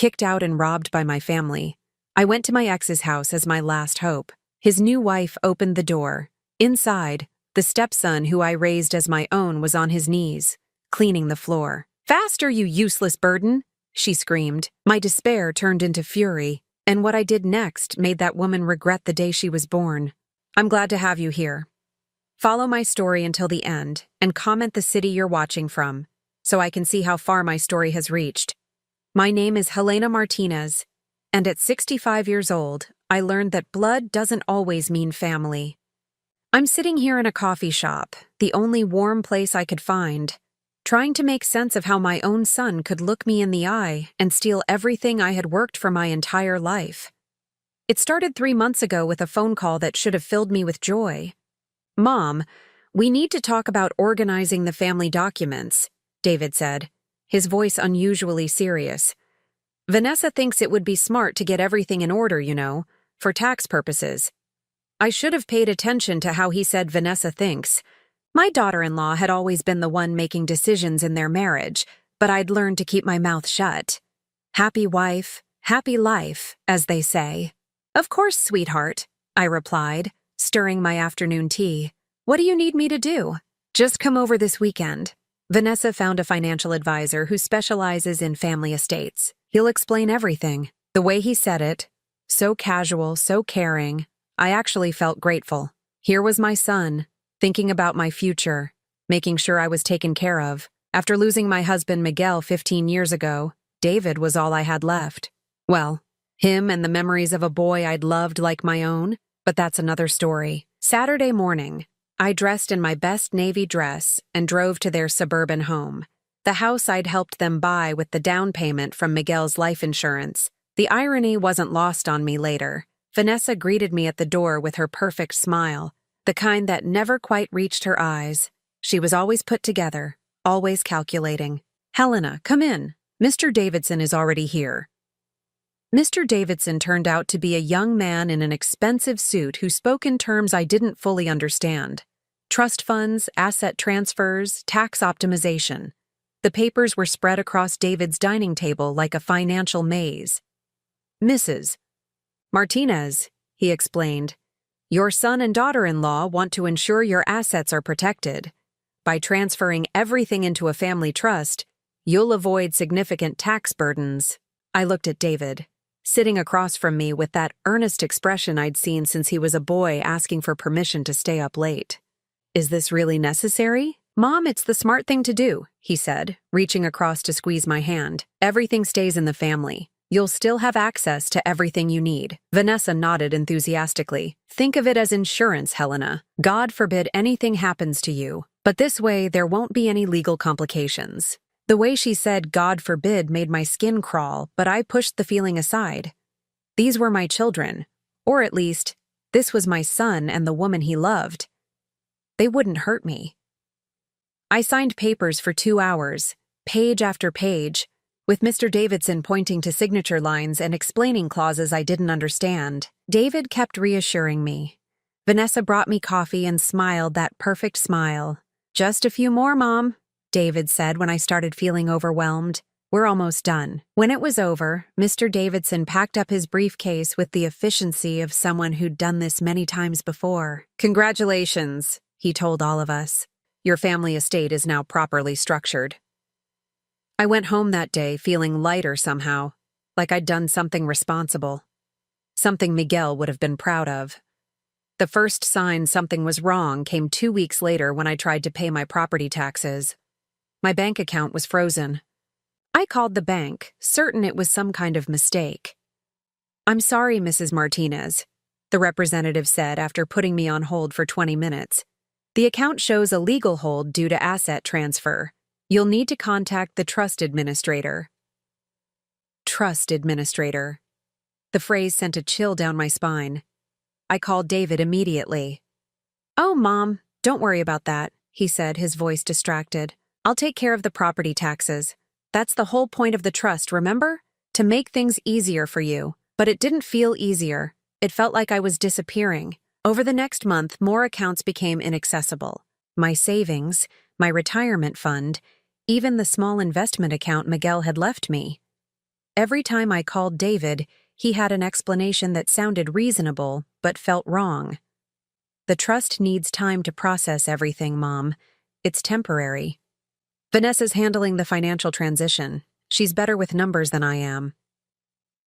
kicked out and robbed by my family. I went to my ex's house as my last hope. His new wife opened the door. Inside, the stepson who I raised as my own was on his knees, cleaning the floor. "Faster, you useless burden!" she screamed. My despair turned into fury, and what I did next made that woman regret the day she was born. I'm glad to have you here. Follow my story until the end, and comment the city you're watching from, so I can see how far my story has reached. My name is Helena Martinez, and at 65 years old, I learned that blood doesn't always mean family. I'm sitting here in a coffee shop, the only warm place I could find, trying to make sense of how my own son could look me in the eye and steal everything I had worked for my entire life. It started 3 months ago with a phone call that should have filled me with joy. "Mom, we need to talk about organizing the family documents," David said, his voice unusually serious. "Vanessa thinks it would be smart to get everything in order, for tax purposes." I should have paid attention to how he said Vanessa thinks. My daughter-in-law had always been the one making decisions in their marriage, but I'd learned to keep my mouth shut. Happy wife, happy life, as they say. "Of course, sweetheart," I replied, stirring my afternoon tea. "What do you need me to do?" "Just come over this weekend." Vanessa found a financial advisor who specializes in family estates. "He'll explain everything." The way he said it, so casual, so caring, I actually felt grateful. Here was my son, thinking about my future, making sure I was taken care of. After losing my husband Miguel 15 years ago, David was all I had left. Well, him and the memories of a boy I'd loved like my own, but that's another story. Saturday morning, I dressed in my best navy dress and drove to their suburban home, the house I'd helped them buy with the down payment from Miguel's life insurance. The irony wasn't lost on me later. Vanessa greeted me at the door with her perfect smile, the kind that never quite reached her eyes. She was always put together, always calculating. "Helena, come in. Mr. Davidson is already here." Mr. Davidson turned out to be a young man in an expensive suit who spoke in terms I didn't fully understand. Trust funds, asset transfers, tax optimization. The papers were spread across David's dining table like a financial maze. "Mrs. Martinez," he explained, "your son and daughter-in-law want to ensure your assets are protected. By transferring everything into a family trust, you'll avoid significant tax burdens." I looked at David, sitting across from me with that earnest expression I'd seen since he was a boy asking for permission to stay up late. "Is this really necessary?" "Mom, it's the smart thing to do," he said, reaching across to squeeze my hand. "Everything stays in the family. You'll still have access to everything you need." Vanessa nodded enthusiastically. "Think of it as insurance, Helena. God forbid anything happens to you. But this way, there won't be any legal complications." The way she said "God forbid" made my skin crawl, but I pushed the feeling aside. These were my children, or at least, this was my son and the woman he loved. They wouldn't hurt me. I signed papers for 2 hours, page after page, with Mr. Davidson pointing to signature lines and explaining clauses I didn't understand. David kept reassuring me. Vanessa brought me coffee and smiled that perfect smile. "Just a few more, Mom," David said when I started feeling overwhelmed. "We're almost done." When it was over, Mr. Davidson packed up his briefcase with the efficiency of someone who'd done this many times before. "Congratulations," he told all of us. "Your family estate is now properly structured." I went home that day feeling lighter somehow, like I'd done something responsible. Something Miguel would have been proud of. The first sign something was wrong came 2 weeks later when I tried to pay my property taxes. My bank account was frozen. I called the bank, certain it was some kind of mistake. "I'm sorry, Mrs. Martinez," the representative said after putting me on hold for 20 minutes. "The account shows a legal hold due to asset transfer. You'll need to contact the trust administrator." Trust administrator. The phrase sent a chill down my spine. I called David immediately. "Oh, Mom, don't worry about that," he said, his voice distracted. "I'll take care of the property taxes. That's the whole point of the trust, remember? To make things easier for you." But it didn't feel easier. It felt like I was disappearing. Over the next month, more accounts became inaccessible. My savings, my retirement fund, even the small investment account Miguel had left me. Every time I called David, he had an explanation that sounded reasonable but felt wrong. The trust needs time to process everything, Mom. It's temporary. Vanessa's handling the financial transition. She's better with numbers than I am.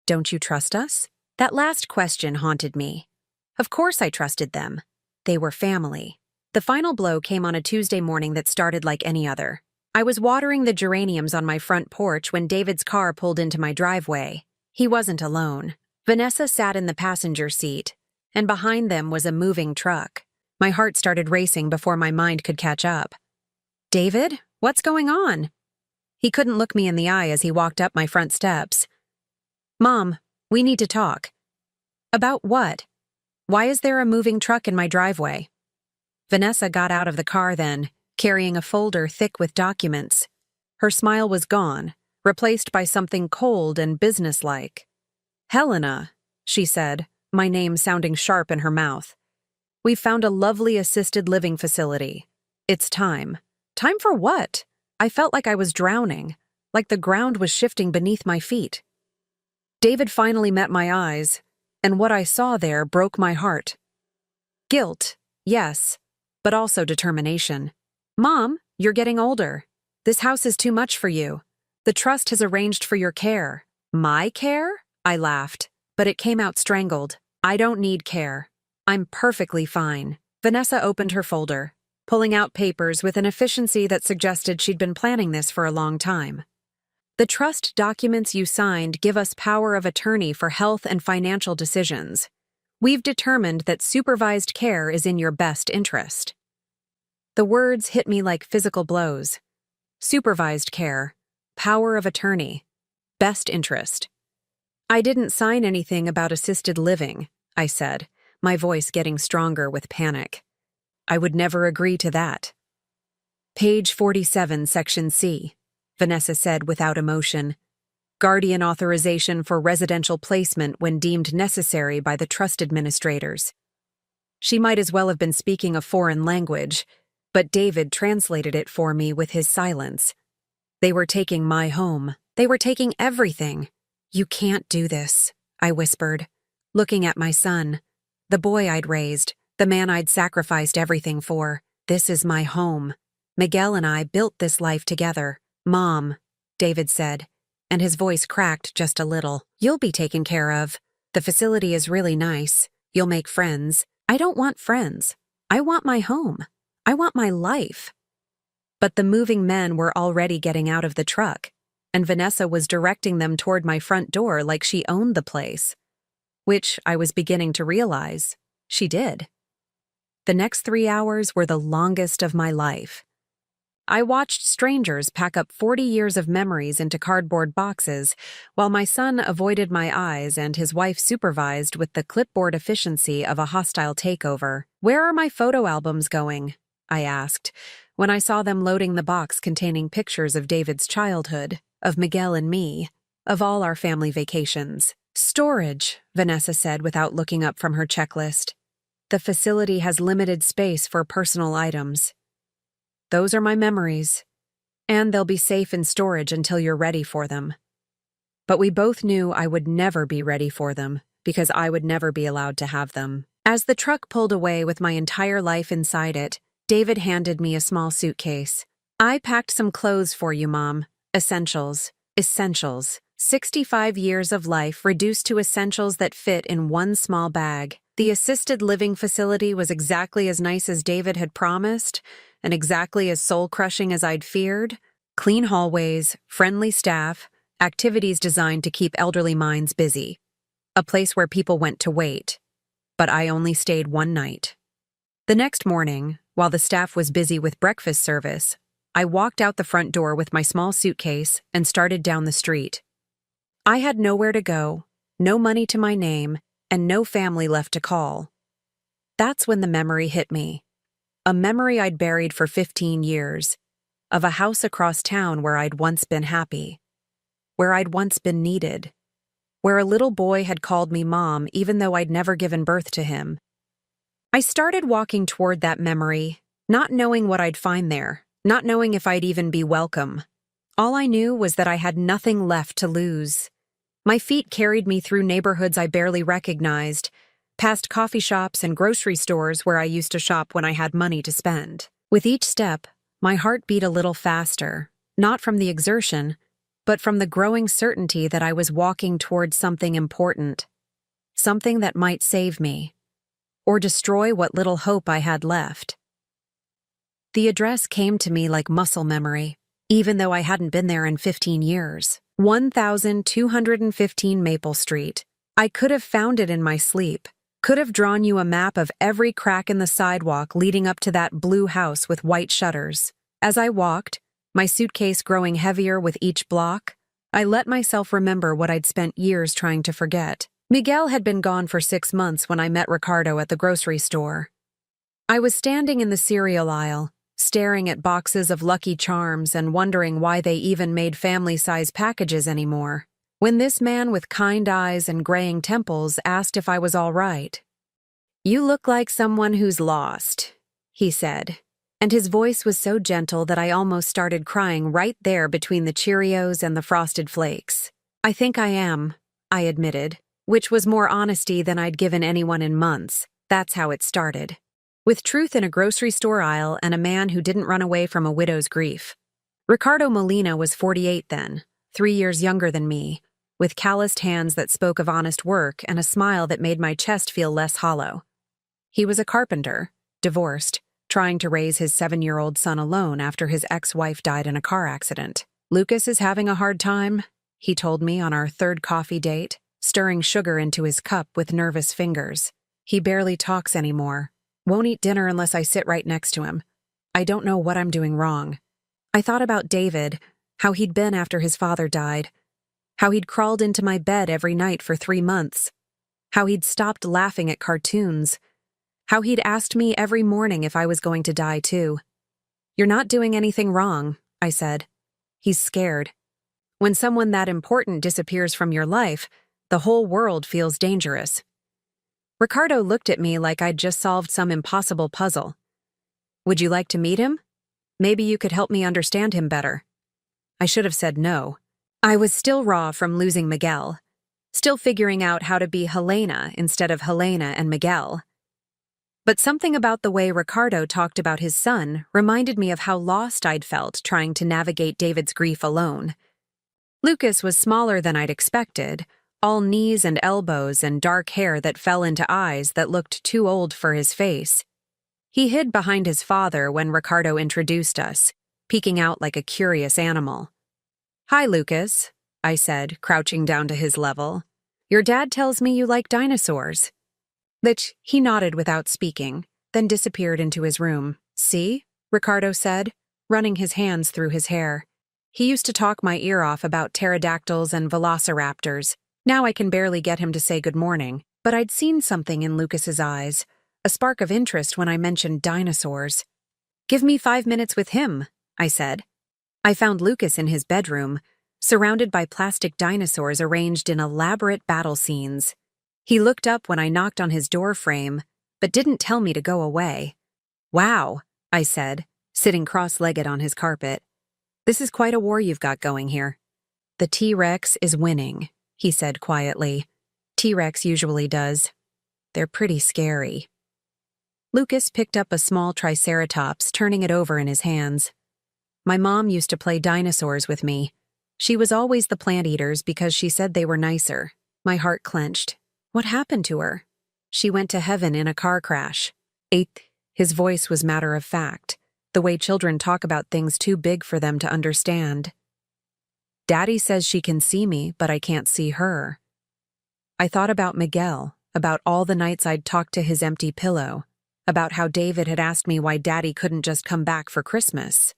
Don't you trust us? That last question haunted me. Of course I trusted them. They were family. The final blow came on a Tuesday morning that started like any other. I was watering the geraniums on my front porch when David's car pulled into my driveway. He wasn't alone. Vanessa sat in the passenger seat, and behind them was a moving truck. My heart started racing before my mind could catch up. David, what's going on? He couldn't look me in the eye as he walked up my front steps. Mom, we need to talk. About what? Why is there a moving truck in my driveway? Vanessa got out of the car then, carrying a folder thick with documents. Her smile was gone, replaced by something cold and businesslike. Helena, she said, my name sounding sharp in her mouth. We've found a lovely assisted living facility. It's time. Time for what? I felt like I was drowning, like the ground was shifting beneath my feet. David finally met my eyes, and what I saw there broke my heart. Guilt, yes, but also determination. Mom, you're getting older. This house is too much for you. The trust has arranged for your care. My care? I laughed, but it came out strangled. I don't need care. I'm perfectly fine. Vanessa opened her folder, pulling out papers with an efficiency that suggested she'd been planning this for a long time. The trust documents you signed give us power of attorney for health and financial decisions. We've determined that supervised care is in your best interest. The words hit me like physical blows. Supervised care, power of attorney, best interest. I didn't sign anything about assisted living, I said, my voice getting stronger with panic. I would never agree to that. Page 47, Section C, Vanessa said without emotion. Guardian authorization for residential placement when deemed necessary by the trust administrators. She might as well have been speaking a foreign language, but David translated it for me with his silence. They were taking my home. They were taking everything. You can't do this, I whispered, looking at my son, the boy I'd raised, the man I'd sacrificed everything for. This is my home. Miguel and I built this life together. Mom, David said, and his voice cracked just a little. You'll be taken care of. The facility is really nice. You'll make friends. I don't want friends. I want my home. I want my life. But the moving men were already getting out of the truck, and Vanessa was directing them toward my front door like she owned the place, which I was beginning to realize she did. The next 3 hours were the longest of my life. I watched strangers pack up 40 years of memories into cardboard boxes, while my son avoided my eyes and his wife supervised with the clipboard efficiency of a hostile takeover. Where are my photo albums going? I asked, when I saw them loading the box containing pictures of David's childhood, of Miguel and me, of all our family vacations. Storage, Vanessa said without looking up from her checklist. The facility has limited space for personal items. Those are my memories, and they'll be safe in storage until you're ready for them. But we both knew I would never be ready for them, because I would never be allowed to have them. As the truck pulled away with my entire life inside it, David handed me a small suitcase. I packed some clothes for you, Mom. Essentials. Essentials. 65 years of life reduced to essentials that fit in one small bag. The assisted living facility was exactly as nice as David had promised, and exactly as soul-crushing as I'd feared. Clean hallways, friendly staff, activities designed to keep elderly minds busy. A place where people went to wait. But I only stayed one night. The next morning, while the staff was busy with breakfast service, I walked out the front door with my small suitcase and started down the street. I had nowhere to go, no money to my name, and no family left to call. That's when the memory hit me. A memory I'd buried for 15 years, of a house across town where I'd once been happy, where I'd once been needed, where a little boy had called me Mom even though I'd never given birth to him. I started walking toward that memory, not knowing what I'd find there, not knowing if I'd even be welcome. All I knew was that I had nothing left to lose. My feet carried me through neighborhoods I barely recognized, past coffee shops and grocery stores where I used to shop when I had money to spend. With each step, my heart beat a little faster, not from the exertion, but from the growing certainty that I was walking towards something important, something that might save me, or destroy what little hope I had left. The address came to me like muscle memory, even though I hadn't been there in 15 years. 1215 Maple Street. I could have found it in my sleep, could have drawn you a map of every crack in the sidewalk leading up to that blue house with white shutters. As I walked, my suitcase growing heavier with each block, I let myself remember what I'd spent years trying to forget. Miguel had been gone for 6 months when I met Ricardo at the grocery store. I was standing in the cereal aisle, staring at boxes of Lucky Charms and wondering why they even made family-size packages anymore, when this man with kind eyes and graying temples asked if I was all right. "You look like someone who's lost," he said, and his voice was so gentle that I almost started crying right there between the Cheerios and the Frosted Flakes. "I think I am," I admitted, which was more honesty than I'd given anyone in months. That's how it started. With truth in a grocery store aisle and a man who didn't run away from a widow's grief. Ricardo Molina was 48 then, 3 years younger than me, with calloused hands that spoke of honest work and a smile that made my chest feel less hollow. He was a carpenter, divorced, trying to raise his 7-year-old son alone after his ex-wife died in a car accident. "Lucas is having a hard time," he told me on our third coffee date, stirring sugar into his cup with nervous fingers. "He barely talks anymore. Won't eat dinner unless I sit right next to him. I don't know what I'm doing wrong." I thought about David, how he'd been after his father died, how he'd crawled into my bed every night for 3 months, how he'd stopped laughing at cartoons, how he'd asked me every morning if I was going to die too. "You're not doing anything wrong," I said. "He's scared. When someone that important disappears from your life, the whole world feels dangerous." Ricardo looked at me like I'd just solved some impossible puzzle. "Would you like to meet him? Maybe you could help me understand him better." I should have said no. I was still raw from losing Miguel, still figuring out how to be Helena instead of Helena and Miguel. But something about the way Ricardo talked about his son reminded me of how lost I'd felt trying to navigate David's grief alone. Lucas was smaller than I'd expected, all knees and elbows and dark hair that fell into eyes that looked too old for his face. He hid behind his father when Ricardo introduced us, peeking out like a curious animal. "Hi, Lucas," I said, crouching down to his level. "Your dad tells me you like dinosaurs." He nodded without speaking, then disappeared into his room. "See?" Ricardo said, running his hands through his hair. He used to talk my ear off about pterodactyls and velociraptors. Now I can barely get him to say good morning, but I'd seen something in Lucas's eyes, a spark of interest when I mentioned dinosaurs. "Give me 5 minutes with him," I said. I found Lucas in his bedroom, surrounded by plastic dinosaurs arranged in elaborate battle scenes. He looked up when I knocked on his door frame, but didn't tell me to go away. "Wow," I said, sitting cross-legged on his carpet. "This is quite a war you've got going here." "The T-Rex is winning," he said quietly. "T-Rex usually does. They're pretty scary." Lucas picked up a small triceratops, turning it over in his hands. "My mom used to play dinosaurs with me. She was always the plant eaters because she said they were nicer." My heart clenched. "What happened to her?" "She went to heaven in a car crash." His voice was matter of fact, the way children talk about things too big for them to understand. "Daddy says she can see me, but I can't see her." I thought about Miguel, about all the nights I'd talked to his empty pillow, about how David had asked me why Daddy couldn't just come back for Christmas.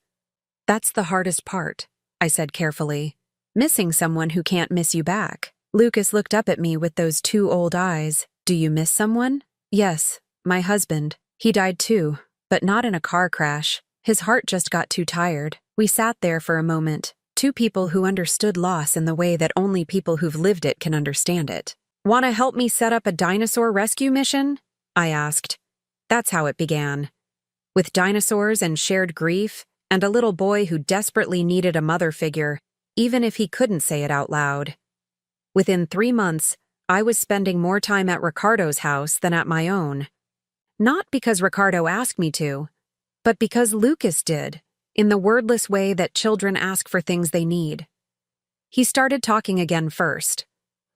"That's the hardest part," I said carefully. "Missing someone who can't miss you back." Lucas looked up at me with those 2 old eyes. "Do you miss someone?" "Yes, my husband. He died too, but not in a car crash. His heart just got too tired." We sat there for a moment, 2 people who understood loss in the way that only people who've lived it can understand it. "Want to help me set up a dinosaur rescue mission?" I asked. That's how it began. With dinosaurs and shared grief, and a little boy who desperately needed a mother figure, even if he couldn't say it out loud. Within 3 months, I was spending more time at Ricardo's house than at my own. Not because Ricardo asked me to, but because Lucas did, in the wordless way that children ask for things they need. He started talking again first.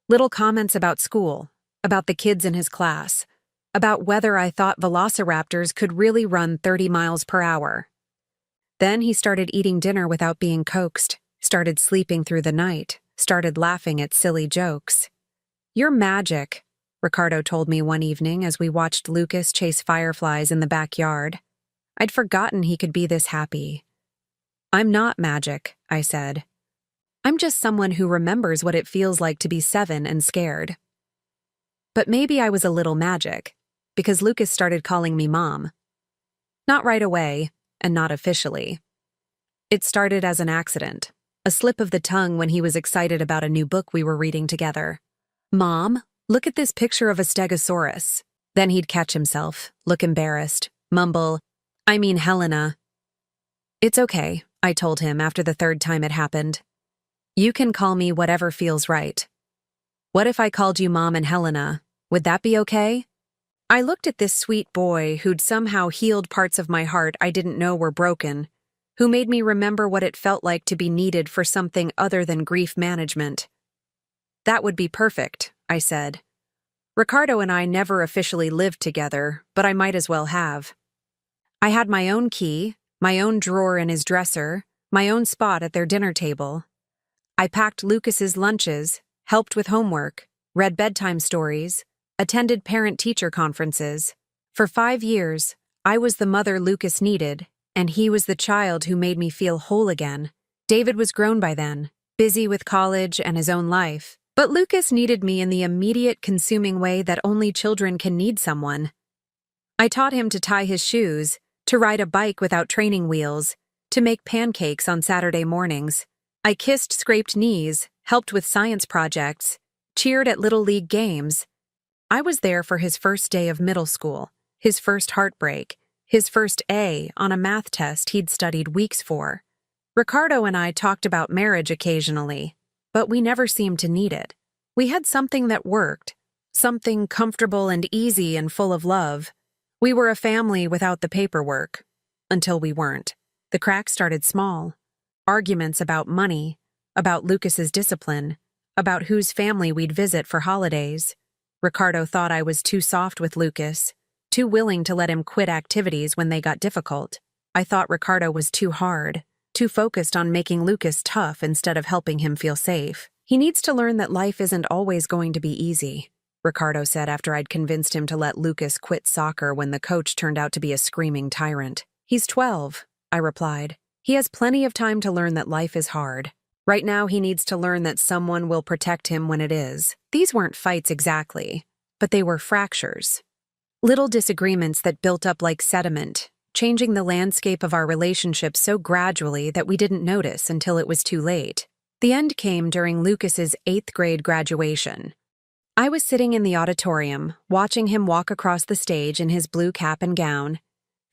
Little comments about school, about the kids in his class, about whether I thought velociraptors could really run 30 miles per hour. Then he started eating dinner without being coaxed, started sleeping through the night, started laughing at silly jokes. "You're magic," Ricardo told me one evening as we watched Lucas chase fireflies in the backyard. I'd forgotten he could be this happy. "I'm not magic," I said. "I'm just someone who remembers what it feels like to be 7 and scared." But maybe I was a little magic, because Lucas started calling me Mom. Not right away, and not officially. It started as an accident, a slip of the tongue when he was excited about a new book we were reading together. "Mom, look at this picture of a stegosaurus." Then he'd catch himself, look embarrassed, mumble, "I mean Helena." "It's okay," I told him after the third time it happened. "You can call me whatever feels right." "What if I called you Mom and Helena? Would that be okay?" I looked at this sweet boy who'd somehow healed parts of my heart I didn't know were broken, who made me remember what it felt like to be needed for something other than grief management. "That would be perfect," I said. Ricardo and I never officially lived together, but I might as well have. I had my own key, my own drawer in his dresser, my own spot at their dinner table. I packed Lucas's lunches, helped with homework, read bedtime stories, attended parent-teacher conferences. For 5 years, I was the mother Lucas needed, and he was the child who made me feel whole again. David was grown by then, busy with college and his own life, but Lucas needed me in the immediate, consuming way that only children can need someone. I taught him to tie his shoes, to ride a bike without training wheels, to make pancakes on Saturday mornings. I kissed scraped knees, helped with science projects, cheered at Little League games. I was there for his first day of middle school, his first heartbreak, his first A on a math test he'd studied weeks for. Ricardo and I talked about marriage occasionally, but we never seemed to need it. We had something that worked, something comfortable and easy and full of love. We were a family without the paperwork. Until we weren't. The cracks started small. Arguments about money, about Lucas's discipline, about whose family we'd visit for holidays. Ricardo thought I was too soft with Lucas, too willing to let him quit activities when they got difficult. I thought Ricardo was too hard, too focused on making Lucas tough instead of helping him feel safe. "He needs to learn that life isn't always going to be easy," Ricardo said after I'd convinced him to let Lucas quit soccer when the coach turned out to be a screaming tyrant. "He's 12, I replied. "He has plenty of time to learn that life is hard. Right now he needs to learn that someone will protect him when it is." These weren't fights exactly, but they were fractures. Little disagreements that built up like sediment, changing the landscape of our relationship so gradually that we didn't notice until it was too late. The end came during Lucas's 8th grade graduation. I was sitting in the auditorium, watching him walk across the stage in his blue cap and gown,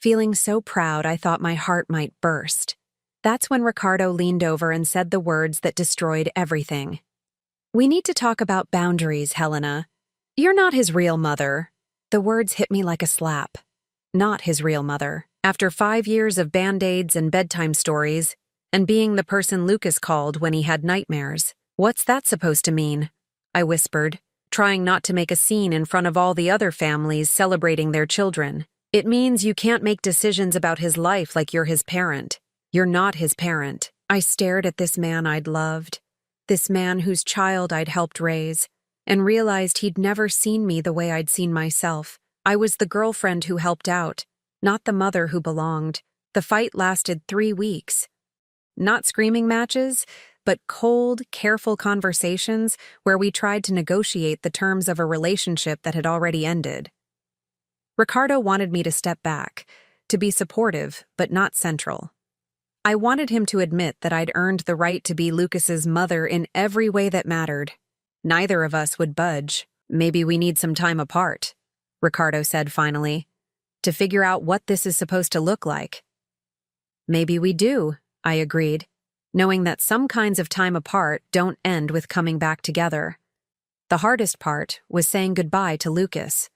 feeling so proud I thought my heart might burst. That's when Ricardo leaned over and said the words that destroyed everything. "We need to talk about boundaries, Helena. You're not his real mother." The words hit me like a slap. Not his real mother. After 5 years of Band-Aids and bedtime stories, and being the person Lucas called when he had nightmares. "What's that supposed to mean?" I whispered, trying not to make a scene in front of all the other families celebrating their children. "It means you can't make decisions about his life like you're his parent. You're not his parent." I stared at this man I'd loved, this man whose child I'd helped raise, and realized he'd never seen me the way I'd seen myself. I was the girlfriend who helped out, not the mother who belonged. The fight lasted 3 weeks. Not screaming matches, but cold, careful conversations where we tried to negotiate the terms of a relationship that had already ended. Ricardo wanted me to step back, to be supportive, but not central. I wanted him to admit that I'd earned the right to be Lucas's mother in every way that mattered. Neither of us would budge. "Maybe we need some time apart," Ricardo said finally, "to figure out what this is supposed to look like." "Maybe we do," I agreed, knowing that some kinds of time apart don't end with coming back together. The hardest part was saying goodbye to Lucas.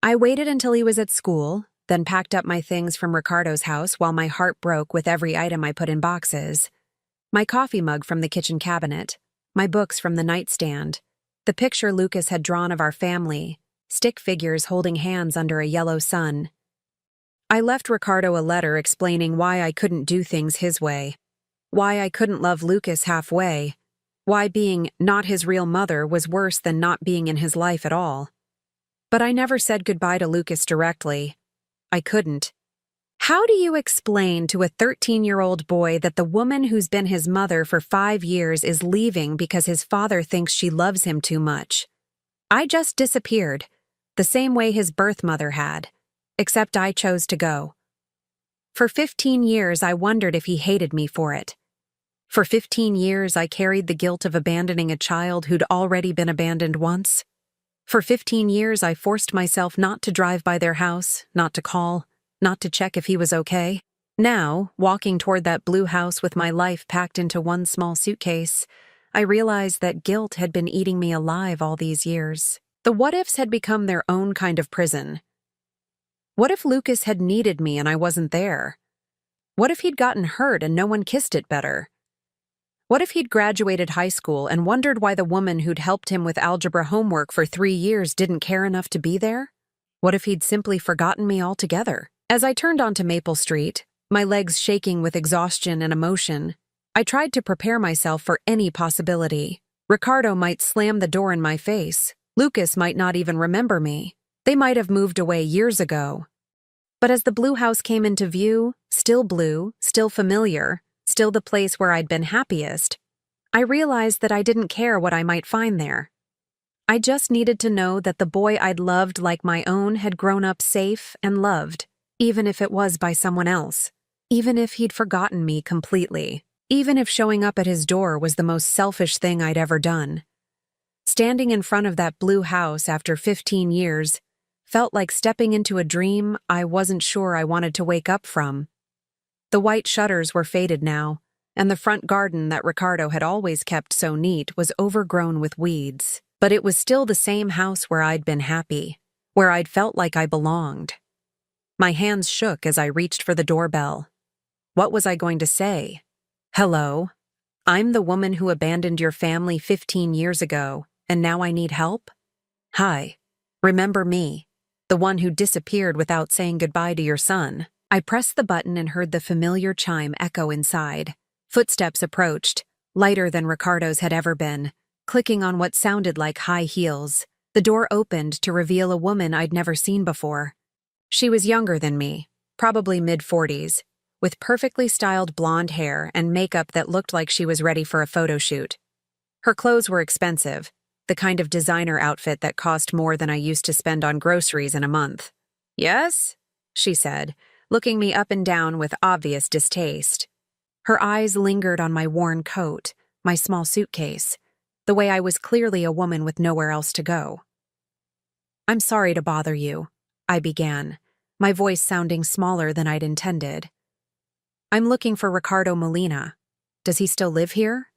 I waited until he was at school, then packed up my things from Ricardo's house while my heart broke with every item I put in boxes. My coffee mug from the kitchen cabinet, my books from the nightstand, the picture Lucas had drawn of our family, stick figures holding hands under a yellow sun. I left Ricardo a letter explaining why I couldn't do things his way, why I couldn't love Lucas halfway, why being not his real mother was worse than not being in his life at all. But I never said goodbye to Lucas directly. I couldn't. How do you explain to a 13-year-old boy that the woman who's been his mother for 5 years is leaving because his father thinks she loves him too much? I just disappeared, the same way his birth mother had, except I chose to go. For 15 years, I wondered if he hated me for it. For 15 years, I carried the guilt of abandoning a child who'd already been abandoned once. For 15 years, I forced myself not to drive by their house, not to call, not to check if he was okay. Now, walking toward that blue house with my life packed into one small suitcase, I realized that guilt had been eating me alive all these years. The what-ifs had become their own kind of prison. What if Lucas had needed me and I wasn't there? What if he'd gotten hurt and no one kissed it better? What if he'd graduated high school and wondered why the woman who'd helped him with algebra homework for 3 years didn't care enough to be there? What if he'd simply forgotten me altogether? As I turned onto Maple Street, my legs shaking with exhaustion and emotion, I tried to prepare myself for any possibility. Ricardo might slam the door in my face. Lucas might not even remember me. They might have moved away years ago. But as the blue house came into view, still blue, still familiar, still the place where I'd been happiest, I realized that I didn't care what I might find there. I just needed to know that the boy I'd loved like my own had grown up safe and loved, even if it was by someone else, even if he'd forgotten me completely, even if showing up at his door was the most selfish thing I'd ever done. Standing in front of that blue house after 15 years felt like stepping into a dream I wasn't sure I wanted to wake up from. The white shutters were faded now, and the front garden that Ricardo had always kept so neat was overgrown with weeds. But it was still the same house where I'd been happy, where I'd felt like I belonged. My hands shook as I reached for the doorbell. What was I going to say? Hello? I'm the woman who abandoned your family 15 years ago, and now I need help? Hi. Remember me? The one who disappeared without saying goodbye to your son. I pressed the button and heard the familiar chime echo inside. Footsteps approached, lighter than Ricardo's had ever been, clicking on what sounded like high heels. The door opened to reveal a woman I'd never seen before. She was younger than me, probably mid-40s, with perfectly styled blonde hair and makeup that looked like she was ready for a photo shoot. Her clothes were expensive, the kind of designer outfit that cost more than I used to spend on groceries in a month. Yes? She said, looking me up and down with obvious distaste. Her eyes lingered on my worn coat, my small suitcase, the way I was clearly a woman with nowhere else to go. I'm sorry to bother you, I began, my voice sounding smaller than I'd intended. I'm looking for Ricardo Molina. Does he still live here?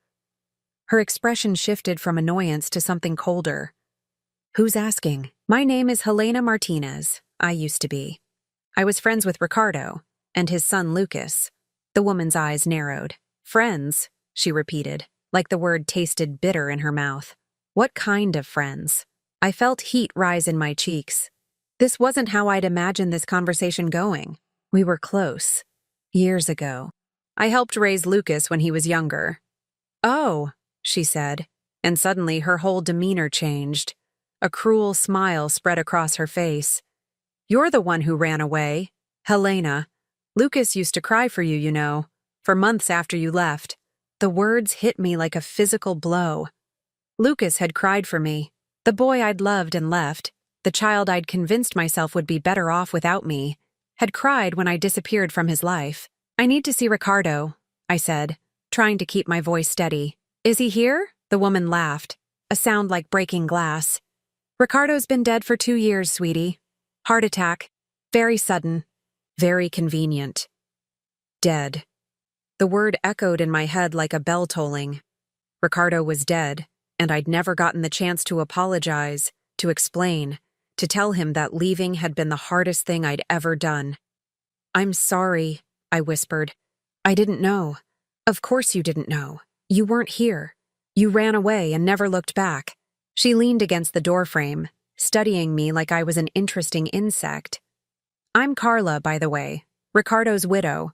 Her expression shifted from annoyance to something colder. Who's asking? My name is Helena Martinez. I used to be. I was friends with Ricardo, and his son Lucas. The woman's eyes narrowed. Friends, she repeated, like the word tasted bitter in her mouth. What kind of friends? I felt heat rise in my cheeks. This wasn't how I'd imagined this conversation going. We were close. Years ago. I helped raise Lucas when he was younger. Oh, she said, and suddenly her whole demeanor changed. A cruel smile spread across her face. You're the one who ran away, Helena. Lucas used to cry for you, you know, for months after you left. The words hit me like a physical blow. Lucas had cried for me, the boy I'd loved and left, the child I'd convinced myself would be better off without me, had cried when I disappeared from his life. I need to see Ricardo, I said, trying to keep my voice steady. Is he here? The woman laughed, a sound like breaking glass. Ricardo's been dead for 2 years, sweetie. Heart attack. Very sudden. Very convenient. Dead. The word echoed in my head like a bell tolling. Ricardo was dead. and I'd never gotten the chance to apologize, to explain, to tell him that leaving had been the hardest thing I'd ever done. "I'm sorry," I whispered. "I didn't know." "Of course you didn't know. You weren't here. You ran away and never looked back." She leaned against the doorframe, studying me like I was an interesting insect. "I'm Carla, by the way, Ricardo's widow.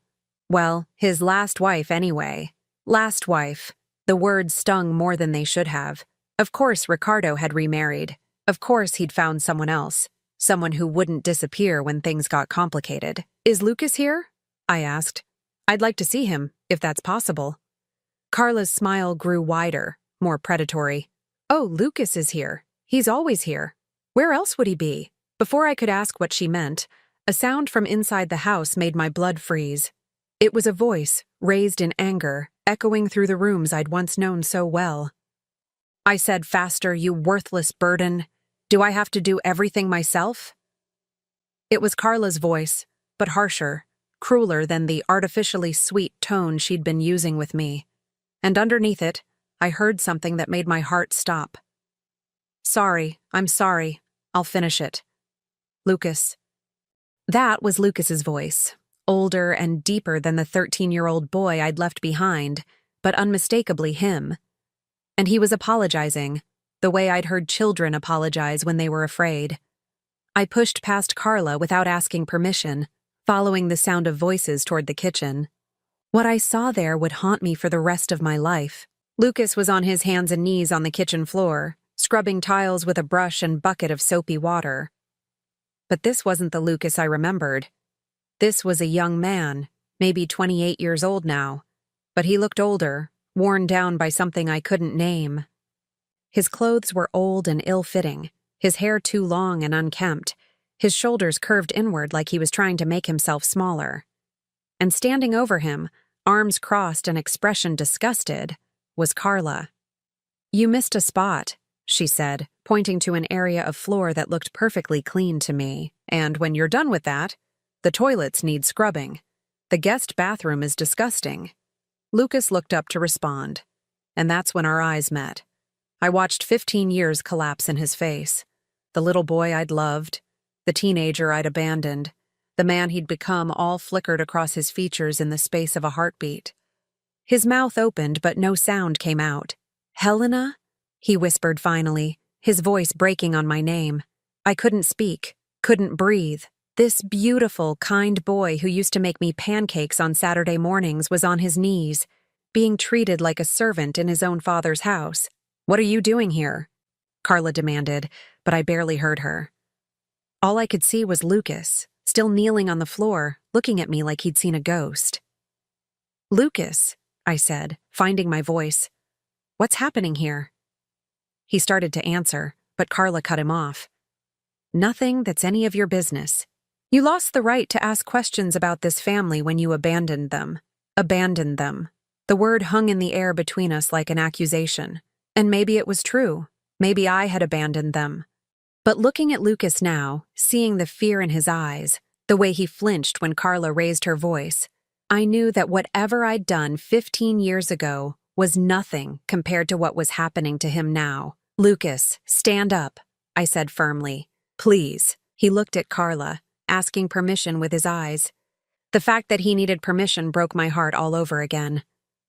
Well, his last wife anyway. Last wife." The words stung more than they should have. Of course Ricardo had remarried. Of course he'd found someone else. Someone who wouldn't disappear when things got complicated. "Is Lucas here?" I asked. "I'd like to see him, if that's possible." Carla's smile grew wider, more predatory. "Oh, Lucas is here. He's always here. Where else would he be?" Before I could ask what she meant, a sound from inside the house made my blood freeze. It was a voice, raised in anger, echoing through the rooms I'd once known so well. I said faster, "You worthless burden. Do I have to do everything myself?" It was Carla's voice, but harsher, crueler than the artificially sweet tone she'd been using with me. And underneath it, I heard something that made my heart stop. "Sorry, I'm sorry. I'll finish it. Lucas." That was Lucas's voice, older and deeper than the 13-year-old boy I'd left behind, but unmistakably him. And he was apologizing, the way I'd heard children apologize when they were afraid. I pushed past Carla without asking permission, following the sound of voices toward the kitchen. What I saw there would haunt me for the rest of my life. Lucas was on his hands and knees on the kitchen floor, scrubbing tiles with a brush and bucket of soapy water. But this wasn't the Lucas I remembered. This was a young man, maybe 28 years old now, but he looked older, worn down by something I couldn't name. His clothes were old and ill-fitting, his hair too long and unkempt, his shoulders curved inward like he was trying to make himself smaller. And standing over him, arms crossed and expression disgusted, was Carla. "You missed a spot," she said, pointing to an area of floor that looked perfectly clean to me. "And when you're done with that, the toilets need scrubbing. The guest bathroom is disgusting." Lucas looked up to respond, and that's when our eyes met. I watched 15 years collapse in his face. The little boy I'd loved, the teenager I'd abandoned, the man he'd become all flickered across his features in the space of a heartbeat. His mouth opened, but no sound came out. "Helena?" he whispered finally, his voice breaking on my name. I couldn't speak, couldn't breathe. This beautiful, kind boy who used to make me pancakes on Saturday mornings was on his knees, being treated like a servant in his own father's house. "What are you doing here?" Carla demanded, but I barely heard her. All I could see was Lucas, still kneeling on the floor, looking at me like he'd seen a ghost. "Lucas," I said, finding my voice. "What's happening here?" He started to answer, but Carla cut him off. "Nothing that's any of your business. You lost the right to ask questions about this family when you abandoned them. Abandoned them." The word hung in the air between us like an accusation. And maybe it was true. Maybe I had abandoned them. But looking at Lucas now, seeing the fear in his eyes, the way he flinched when Carla raised her voice, I knew that whatever I'd done 15 years ago was nothing compared to what was happening to him now. "Lucas, stand up," I said firmly. "Please." He looked at Carla, asking permission with his eyes. The fact that he needed permission broke my heart all over again.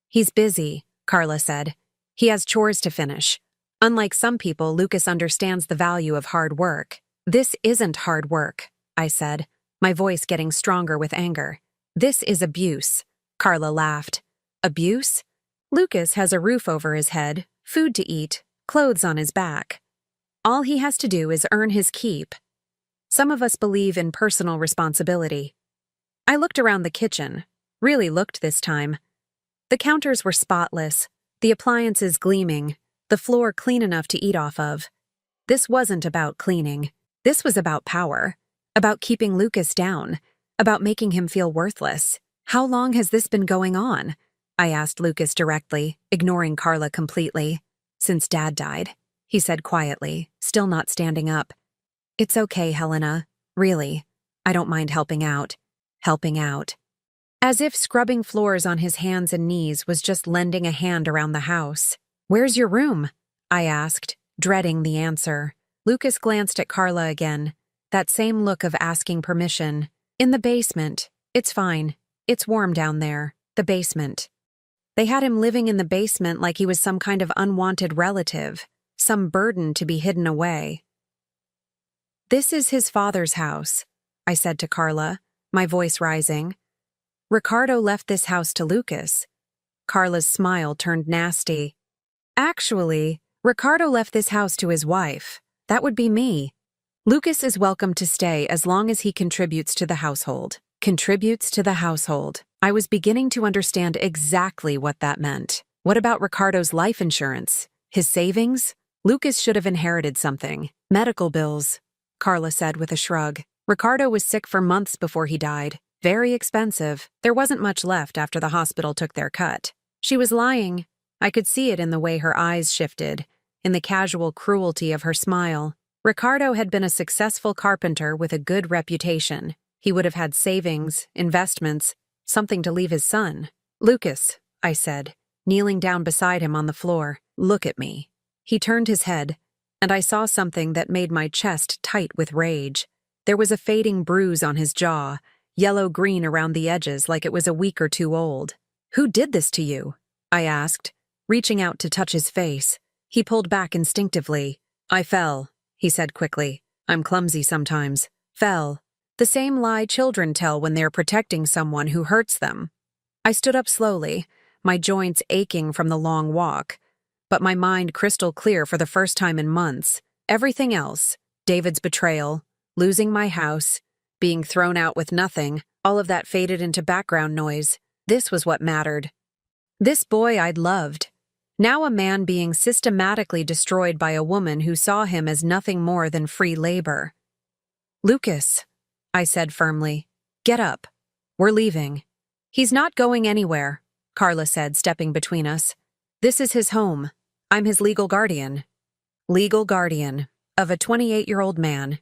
"He's busy," Carla said. "He has chores to finish." Unlike some people, Lucas understands the value of hard work. "This isn't hard work," I said, my voice getting stronger with anger. "This is abuse." Carla laughed. "Abuse? Lucas has a roof over his head, food to eat, clothes on his back. All he has to do is earn his keep. Some of us believe in personal responsibility." I looked around the kitchen, really looked this time. The counters were spotless, the appliances gleaming, the floor clean enough to eat off of. This wasn't about cleaning. This was about power, about keeping Lucas down, about making him feel worthless. "How long has this been going on?" I asked Lucas directly, ignoring Carla completely. "Since Dad died," he said quietly, still not standing up. "It's okay, Helena. Really. I don't mind helping out." Helping out. As if scrubbing floors on his hands and knees was just lending a hand around the house. "Where's your room?" I asked, dreading the answer. Lucas glanced at Carla again. That same look of asking permission. In the basement. It's fine. It's warm down there. The basement. They had him living in the basement like he was some kind of unwanted relative, some burden to be hidden away. This is his father's house, I said to Carla, my voice rising. Ricardo left this house to Lucas. Carla's smile turned nasty. Actually, Ricardo left this house to his wife. That would be me. Lucas is welcome to stay as long as he contributes to the household. Contributes to the household. I was beginning to understand exactly what that meant. What about Ricardo's life insurance? His savings? Lucas should have inherited something. Medical bills, Carla said with a shrug. Ricardo was sick for months before he died. Very expensive. There wasn't much left after the hospital took their cut. She was lying. I could see it in the way her eyes shifted, in the casual cruelty of her smile. Ricardo had been a successful carpenter with a good reputation. He would have had savings, investments, something to leave his son. Lucas, I said, kneeling down beside him on the floor, look at me. He turned his head, and I saw something that made my chest tight with rage. There was a fading bruise on his jaw, yellow-green around the edges like it was a week or two old. Who did this to you? I asked, reaching out to touch his face. He pulled back instinctively. I fell, he said quickly. I'm clumsy sometimes. Fell. The same lie children tell when they're protecting someone who hurts them. I stood up slowly, my joints aching from the long walk, but my mind crystal clear for the first time in months. Everything else, David's betrayal, losing my house, being thrown out with nothing, all of that faded into background noise. This was what mattered. This boy I'd loved. Now a man being systematically destroyed by a woman who saw him as nothing more than free labor. Lucas, I said firmly, get up. We're leaving. He's not going anywhere, Carla said, stepping between us. This is his home. I'm his legal guardian. Legal guardian of a 28-year-old man.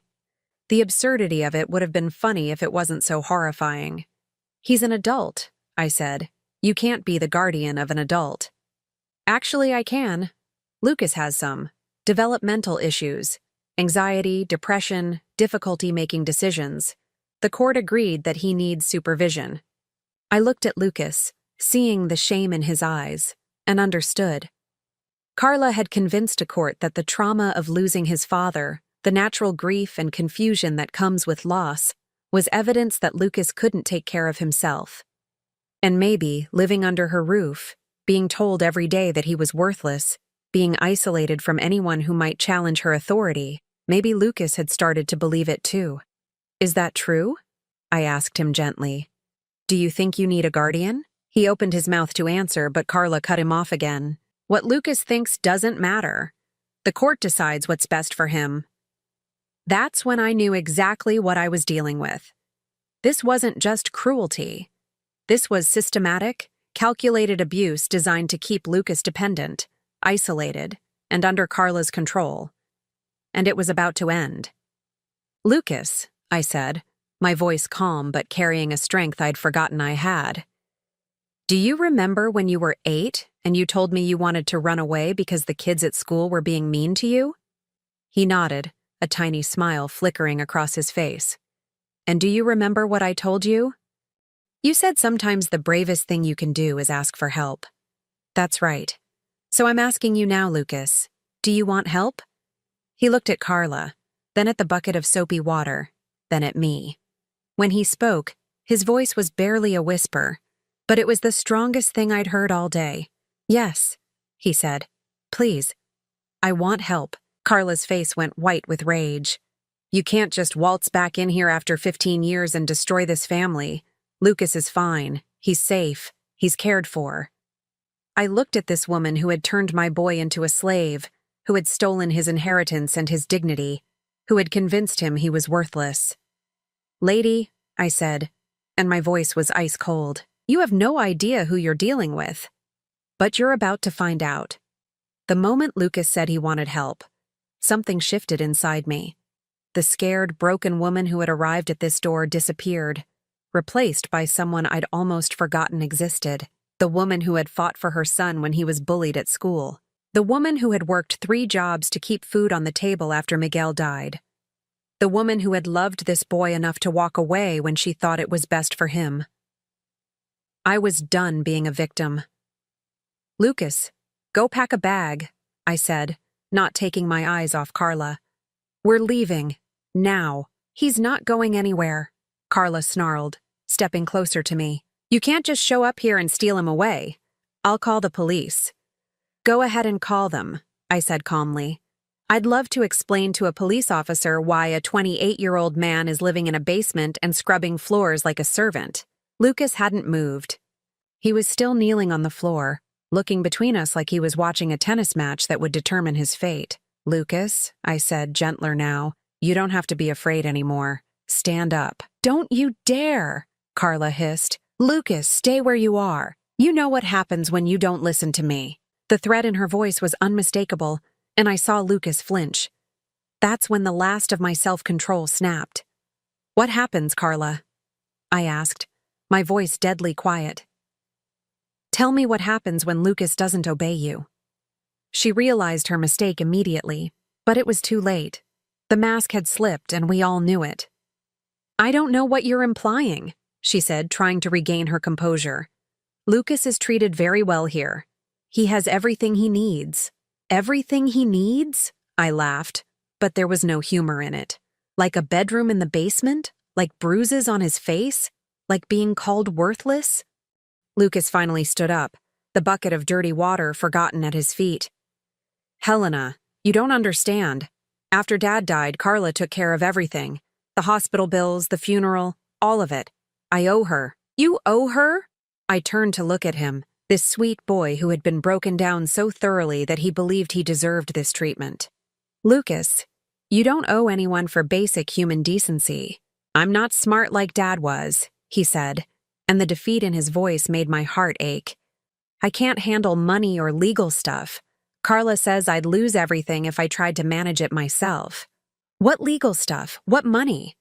The absurdity of it would have been funny if it wasn't so horrifying. He's an adult, I said. You can't be the guardian of an adult. Actually, I can. Lucas has some. Developmental issues. Anxiety, depression, difficulty making decisions. The court agreed that he needs supervision. I looked at Lucas, seeing the shame in his eyes, and understood. Carla had convinced a court that the trauma of losing his father, the natural grief and confusion that comes with loss, was evidence that Lucas couldn't take care of himself. And maybe, living under her roof, being told every day that he was worthless, being isolated from anyone who might challenge her authority, maybe Lucas had started to believe it too. Is that true? I asked him gently. Do you think you need a guardian? He opened his mouth to answer, but Carla cut him off again. What Lucas thinks doesn't matter. The court decides what's best for him. That's when I knew exactly what I was dealing with. This wasn't just cruelty. This was systematic, calculated abuse designed to keep Lucas dependent, isolated, and under Carla's control. And it was about to end. Lucas, I said, my voice calm but carrying a strength I'd forgotten I had. Do you remember when you were 8 and you told me you wanted to run away because the kids at school were being mean to you? He nodded, a tiny smile flickering across his face. And do you remember what I told you? You said sometimes the bravest thing you can do is ask for help. That's right. So I'm asking you now, Lucas. Do you want help? He looked at Carla, then at the bucket of soapy water, then at me. When he spoke, his voice was barely a whisper, but it was the strongest thing I'd heard all day. Yes, he said. Please. I want help. Carla's face went white with rage. You can't just waltz back in here after 15 years and destroy this family. Lucas is fine. He's safe. He's cared for. I looked at this woman who had turned my boy into a slave, who had stolen his inheritance and his dignity, who had convinced him he was worthless. Lady, I said, and my voice was ice cold, you have no idea who you're dealing with. But you're about to find out. The moment Lucas said he wanted help, something shifted inside me. The scared, broken woman who had arrived at this door disappeared, replaced by someone I'd almost forgotten existed, the woman who had fought for her son when he was bullied at school. The woman who had worked 3 jobs to keep food on the table after Miguel died. The woman who had loved this boy enough to walk away when she thought it was best for him. I was done being a victim. "Lucas, go pack a bag," I said, not taking my eyes off Carla. "We're leaving. Now." "He's not going anywhere," Carla snarled, stepping closer to me. "You can't just show up here and steal him away. I'll call the police." "Go ahead and call them," I said calmly. I'd love to explain to a police officer why a 28-year-old man is living in a basement and scrubbing floors like a servant. Lucas hadn't moved. He was still kneeling on the floor, looking between us like he was watching a tennis match that would determine his fate. "Lucas," I said, gentler now, "you don't have to be afraid anymore. Stand up." "Don't you dare," Carla hissed. "Lucas, stay where you are. You know what happens when you don't listen to me." The threat in her voice was unmistakable, and I saw Lucas flinch. That's when the last of my self-control snapped. "What happens, Carla?" I asked, my voice deadly quiet. "Tell me what happens when Lucas doesn't obey you." She realized her mistake immediately, but it was too late. The mask had slipped and we all knew it. "I don't know what you're implying," she said, trying to regain her composure. "Lucas is treated very well here. He has everything he needs." "Everything he needs?" I laughed, but there was no humor in it. Like a bedroom in the basement? Like bruises on his face? Like being called worthless? Lucas finally stood up, the bucket of dirty water forgotten at his feet. "Helena, you don't understand. After Dad died, Carla took care of everything. The hospital bills, the funeral, all of it. I owe her." "You owe her?" I turned to look at him. This sweet boy who had been broken down so thoroughly that he believed he deserved this treatment. "Lucas, you don't owe anyone for basic human decency. I'm not smart like Dad was," he said, and the defeat in his voice made my heart ache. "I can't handle money or legal stuff. Carla says I'd lose everything if I tried to manage it myself." "What legal stuff? What money?"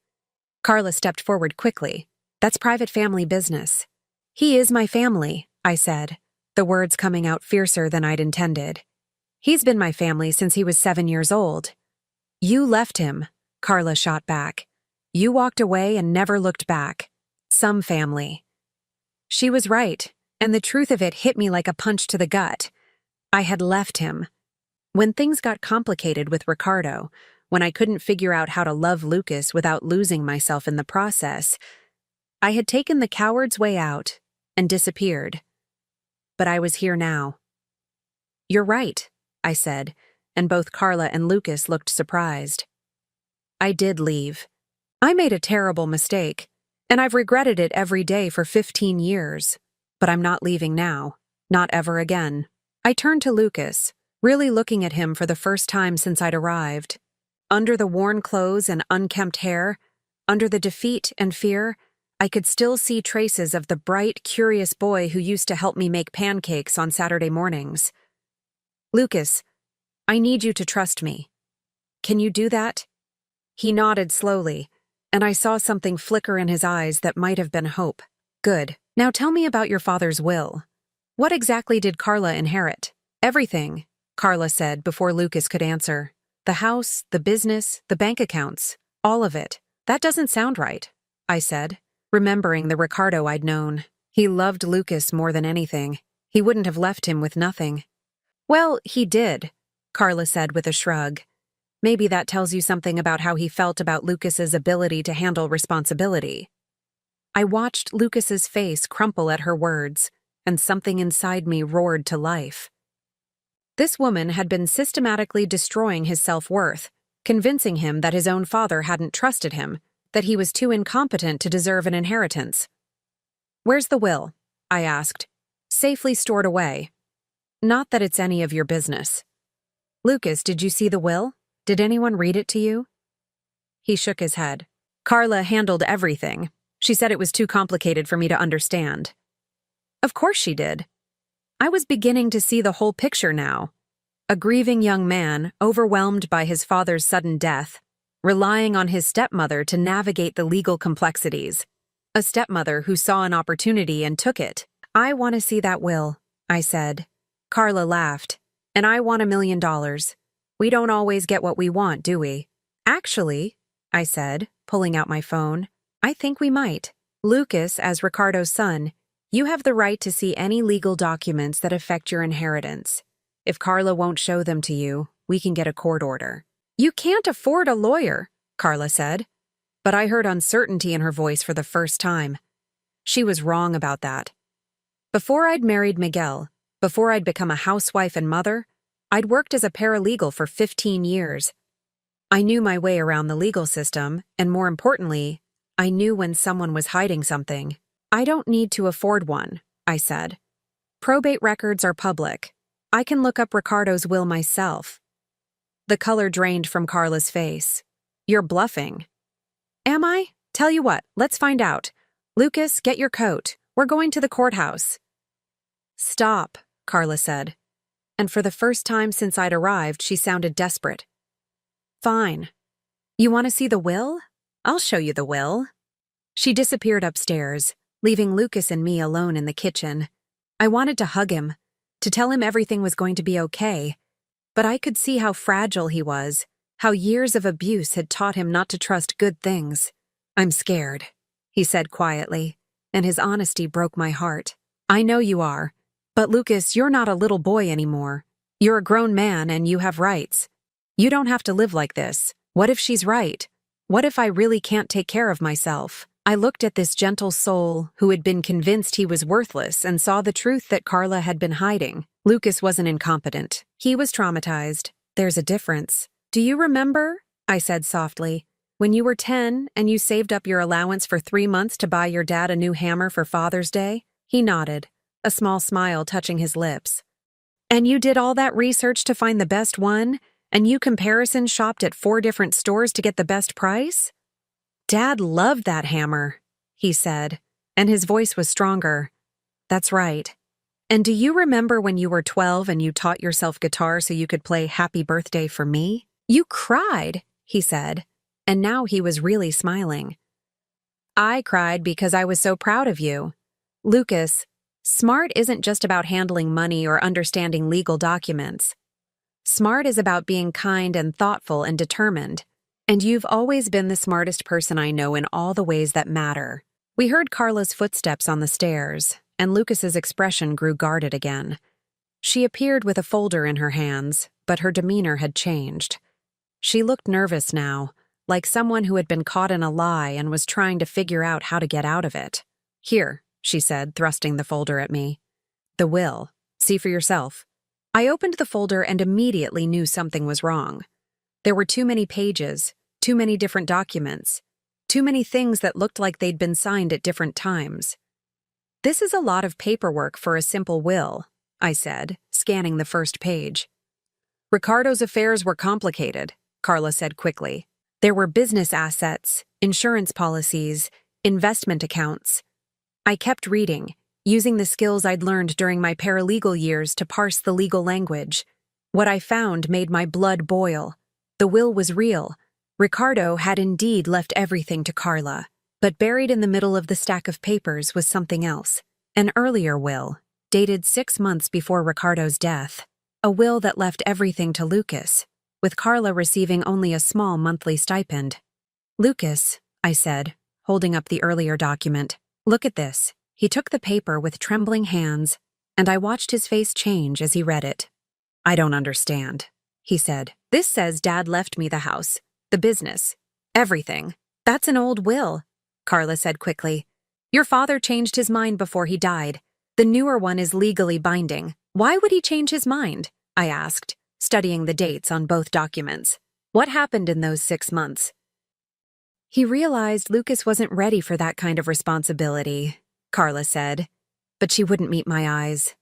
Carla stepped forward quickly. "That's private family business." "He is my family," I said, the words coming out fiercer than I'd intended. "He's been my family since he was 7 years old." "You left him," Carla shot back. "You walked away and never looked back. Some family." She was right, and the truth of it hit me like a punch to the gut. I had left him. When things got complicated with Ricardo, when I couldn't figure out how to love Lucas without losing myself in the process, I had taken the coward's way out and disappeared. But I was here now. "You're right," I said, and both Carla and Lucas looked surprised. "I did leave. I made a terrible mistake, and I've regretted it every day for 15 years. But I'm not leaving now. Not ever again." I turned to Lucas, really looking at him for the first time since I'd arrived. Under the worn clothes and unkempt hair, under the defeat and fear, I could still see traces of the bright, curious boy who used to help me make pancakes on Saturday mornings. "Lucas, I need you to trust me. Can you do that?" He nodded slowly, and I saw something flicker in his eyes that might have been hope. "Good. Now tell me about your father's will. What exactly did Carla inherit?" "Everything," Carla said before Lucas could answer. "The house, the business, the bank accounts, all of it." "That doesn't sound right," I said, remembering the Ricardo I'd known. He loved Lucas more than anything. He wouldn't have left him with nothing. "Well, he did," Carla said with a shrug. "Maybe that tells you something about how he felt about Lucas's ability to handle responsibility." I watched Lucas's face crumple at her words, and something inside me roared to life. This woman had been systematically destroying his self-worth, convincing him that his own father hadn't trusted him, that he was too incompetent to deserve an inheritance. "Where's the will?" I asked. "Safely stored away." "Not that it's any of your business." "Lucas, did you see the will? Did anyone read it to you?" He shook his head. "Carla handled everything. She said it was too complicated for me to understand." Of course she did. I was beginning to see the whole picture now. A grieving young man, overwhelmed by his father's sudden death, relying on his stepmother to navigate the legal complexities. A stepmother who saw an opportunity and took it. "I want to see that will," I said. Carla laughed. And I want $1 million. We don't always get what we want, do we? Actually, I said, pulling out my phone, I think we might. Lucas, as Ricardo's son, you have the right to see any legal documents that affect your inheritance. If Carla won't show them to you, we can get a court order. You can't afford a lawyer, Carla said. But I heard uncertainty in her voice for the first time. She was wrong about that. Before I'd married Miguel, before I'd become a housewife and mother, I'd worked as a paralegal for 15 years. I knew my way around the legal system, and more importantly, I knew when someone was hiding something. I don't need to afford one, I said. Probate records are public. I can look up Ricardo's will myself. The color drained from Carla's face. You're bluffing. Am I? Tell you what, let's find out. Lucas, get your coat. We're going to the courthouse. Stop, Carla said. And for the first time since I'd arrived, she sounded desperate. Fine. You want to see the will? I'll show you the will. She disappeared upstairs, leaving Lucas and me alone in the kitchen. I wanted to hug him, to tell him everything was going to be okay, but I could see how fragile he was, how years of abuse had taught him not to trust good things. I'm scared, he said quietly, and his honesty broke my heart. I know you are, but Lucas, you're not a little boy anymore. You're a grown man and you have rights. You don't have to live like this. What if she's right? What if I really can't take care of myself? I looked at this gentle soul who had been convinced he was worthless and saw the truth that Carla had been hiding. Lucas wasn't incompetent. He was traumatized. There's a difference. Do you remember? I said softly. When you were 10 and you saved up your allowance for 3 months to buy your dad a new hammer for Father's Day? He nodded, a small smile touching his lips. And you did all that research to find the best one? And you comparison shopped at 4 different stores to get the best price? Dad loved that hammer, he said, and his voice was stronger. That's right. And do you remember when you were 12 and you taught yourself guitar so you could play Happy Birthday for Me? You cried, he said, and now he was really smiling. I cried because I was so proud of you. Lucas, smart isn't just about handling money or understanding legal documents. Smart is about being kind and thoughtful and determined. And you've always been the smartest person I know in all the ways that matter. We heard Carla's footsteps on the stairs, and Lucas's expression grew guarded again. She appeared with a folder in her hands, but her demeanor had changed. She looked nervous now, like someone who had been caught in a lie and was trying to figure out how to get out of it. Here, she said, thrusting the folder at me. The will. See for yourself. I opened the folder and immediately knew something was wrong. There were too many pages, too many different documents, too many things that looked like they'd been signed at different times. This is a lot of paperwork for a simple will, I said, scanning the first page. Ricardo's affairs were complicated, Carla said quickly. There were business assets, insurance policies, investment accounts. I kept reading, using the skills I'd learned during my paralegal years to parse the legal language. What I found made my blood boil. The will was real. Ricardo had indeed left everything to Carla, but buried in the middle of the stack of papers was something else. An earlier will, dated 6 months before Ricardo's death. A will that left everything to Lucas, with Carla receiving only a small monthly stipend. Lucas, I said, holding up the earlier document, look at this. He took the paper with trembling hands, and I watched his face change as he read it. I don't understand, he said. This says Dad left me the house, the business, everything. That's an old will, Carla said quickly. Your father changed his mind before he died. The newer one is legally binding. Why would he change his mind? I asked, studying the dates on both documents. What happened in those 6 months? He realized Lucas wasn't ready for that kind of responsibility, Carla said, but she wouldn't meet my eyes.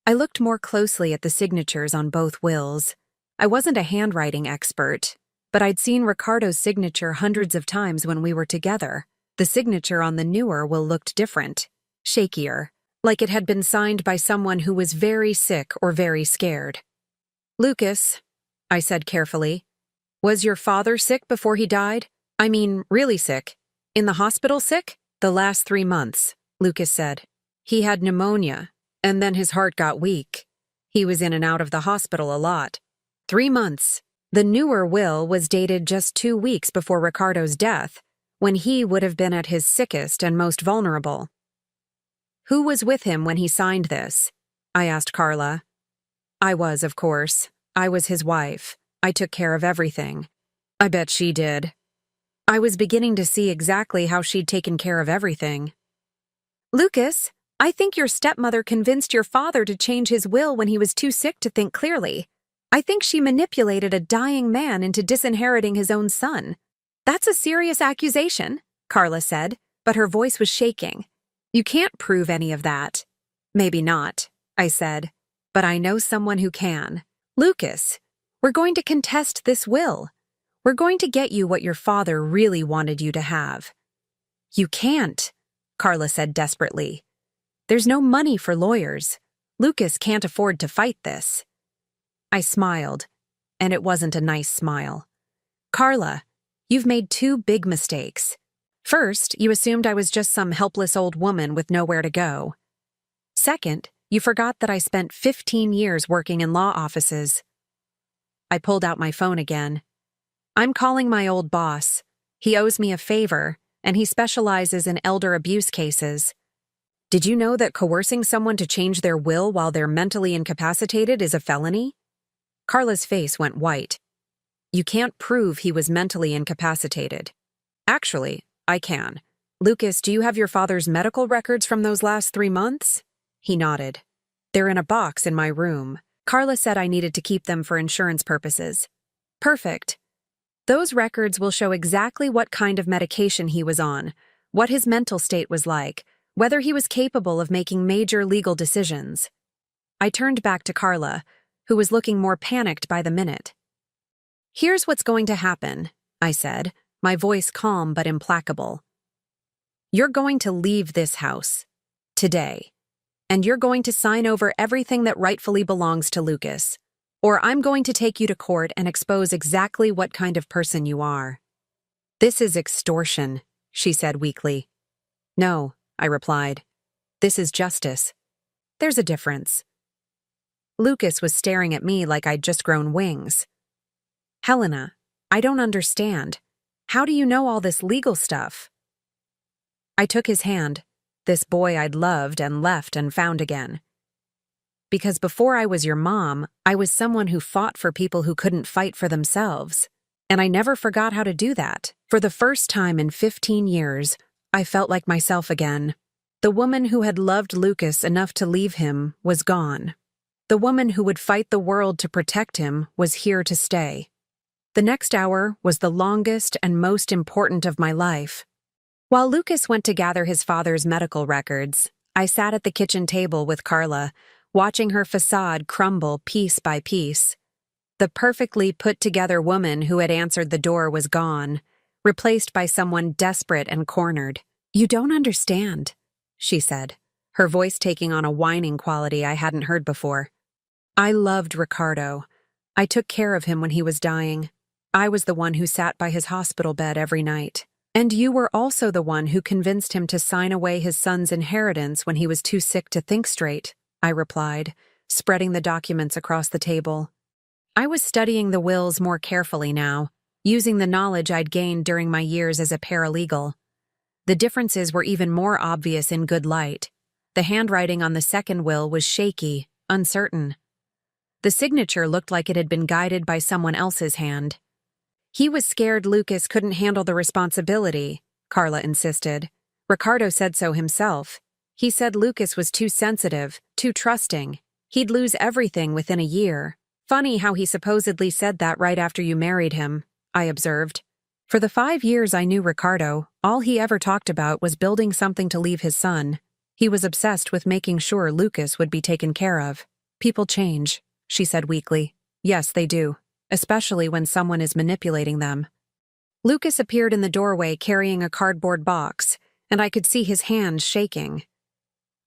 I looked more closely at the signatures on both wills. I wasn't a handwriting expert, but I'd seen Ricardo's signature hundreds of times when we were together. The signature on the newer will looked different, shakier, like it had been signed by someone who was very sick or very scared. Lucas, I said carefully, was your father sick before he died? I mean, really sick. In the hospital sick? The last 3 months. Lucas said. He had pneumonia, and then his heart got weak. He was in and out of the hospital a lot. 3 months. The newer will was dated just 2 weeks before Ricardo's death, when he would have been at his sickest and most vulnerable. Who was with him when he signed this? I asked Carla. I was, of course. I was his wife. I took care of everything. I bet she did. I was beginning to see exactly how she'd taken care of everything. Lucas, I think your stepmother convinced your father to change his will when he was too sick to think clearly. I think she manipulated a dying man into disinheriting his own son. That's a serious accusation, Carla said, but her voice was shaking. You can't prove any of that. Maybe not, I said, but I know someone who can. Lucas, we're going to contest this will. We're going to get you what your father really wanted you to have. You can't, Carla said desperately. There's no money for lawyers. Lucas can't afford to fight this. I smiled, and it wasn't a nice smile. Carla, you've made 2 big mistakes. First, you assumed I was just some helpless old woman with nowhere to go. Second, you forgot that I spent 15 years working in law offices. I pulled out my phone again. I'm calling my old boss. He owes me a favor, and he specializes in elder abuse cases. Did you know that coercing someone to change their will while they're mentally incapacitated is a felony? Carla's face went white. You can't prove he was mentally incapacitated. Actually, I can. Lucas, do you have your father's medical records from those last 3 months? He nodded. They're in a box in my room. Carla said I needed to keep them for insurance purposes. Perfect. Those records will show exactly what kind of medication he was on, what his mental state was like, whether he was capable of making major legal decisions. I turned back to Carla, who was looking more panicked by the minute. Here's what's going to happen, I said, my voice calm but implacable. You're going to leave this house. Today. And you're going to sign over everything that rightfully belongs to Lucas. Or I'm going to take you to court and expose exactly what kind of person you are. This is extortion, she said weakly. No, I replied. This is justice. There's a difference. Lucas was staring at me like I'd just grown wings. Helena, I don't understand. How do you know all this legal stuff? I took his hand, this boy I'd loved and left and found again. Because before I was your mom, I was someone who fought for people who couldn't fight for themselves. And I never forgot how to do that. For the first time in 15 years, I felt like myself again. The woman who had loved Lucas enough to leave him was gone. The woman who would fight the world to protect him was here to stay. The next hour was the longest and most important of my life. While Lucas went to gather his father's medical records, I sat at the kitchen table with Carla, watching her facade crumble piece by piece. The perfectly put-together woman who had answered the door was gone, replaced by someone desperate and cornered. You don't understand, she said, her voice taking on a whining quality I hadn't heard before. I loved Ricardo. I took care of him when he was dying. I was the one who sat by his hospital bed every night. And you were also the one who convinced him to sign away his son's inheritance when he was too sick to think straight, I replied, spreading the documents across the table. I was studying the wills more carefully now, using the knowledge I'd gained during my years as a paralegal. The differences were even more obvious in good light. The handwriting on the second will was shaky, uncertain. The signature looked like it had been guided by someone else's hand. He was scared Lucas couldn't handle the responsibility, Carla insisted. Ricardo said so himself. He said Lucas was too sensitive, too trusting. He'd lose everything within a year. Funny how he supposedly said that right after you married him, I observed. For the 5 years I knew Ricardo, all he ever talked about was building something to leave his son. He was obsessed with making sure Lucas would be taken care of. People change, she said weakly. Yes, they do. Especially when someone is manipulating them. Lucas appeared in the doorway carrying a cardboard box, and I could see his hands shaking.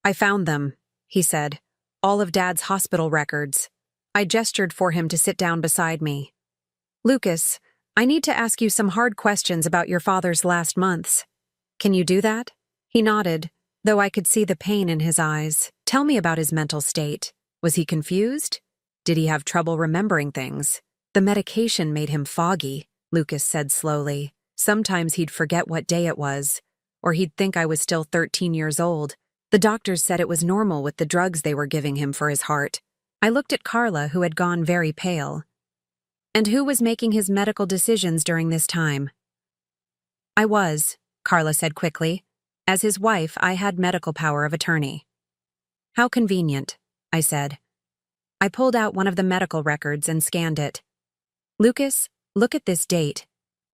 I found them, he said, all of Dad's hospital records. I gestured for him to sit down beside me. Lucas, I need to ask you some hard questions about your father's last months. Can you do that? He nodded, though I could see the pain in his eyes. Tell me about his mental state. Was he confused? Did he have trouble remembering things? The medication made him foggy, Lucas said slowly. Sometimes he'd forget what day it was, or he'd think I was still 13 years old. The doctors said it was normal with the drugs they were giving him for his heart. I looked at Carla, who had gone very pale. And who was making his medical decisions during this time? I was, Carla said quickly. As his wife, I had medical power of attorney. How convenient, I said. I pulled out one of the medical records and scanned it. Lucas, look at this date.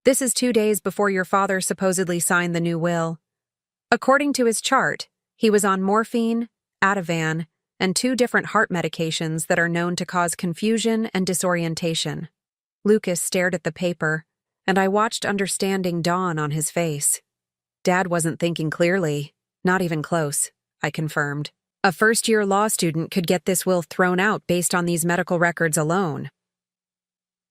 This is 2 days before your father supposedly signed the new will. According to his chart, he was on morphine, Ativan, and 2 different heart medications that are known to cause confusion and disorientation. Lucas stared at the paper, and I watched understanding dawn on his face. Dad wasn't thinking clearly, not even close, I confirmed. A first-year law student could get this will thrown out based on these medical records alone.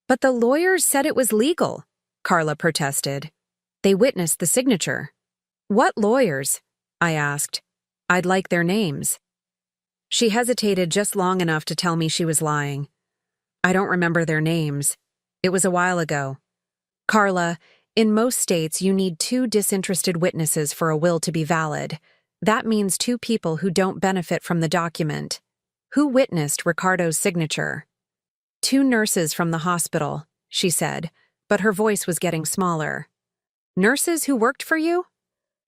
But the lawyers said it was legal, Carla protested. They witnessed the signature. What lawyers? I asked. I'd like their names. She hesitated just long enough to tell me she was lying. I don't remember their names. It was a while ago. Carla, in most states you need 2 disinterested witnesses for a will to be valid. That means 2 people who don't benefit from the document. Who witnessed Ricardo's signature? 2 nurses from the hospital, she said, but her voice was getting smaller. Nurses who worked for you?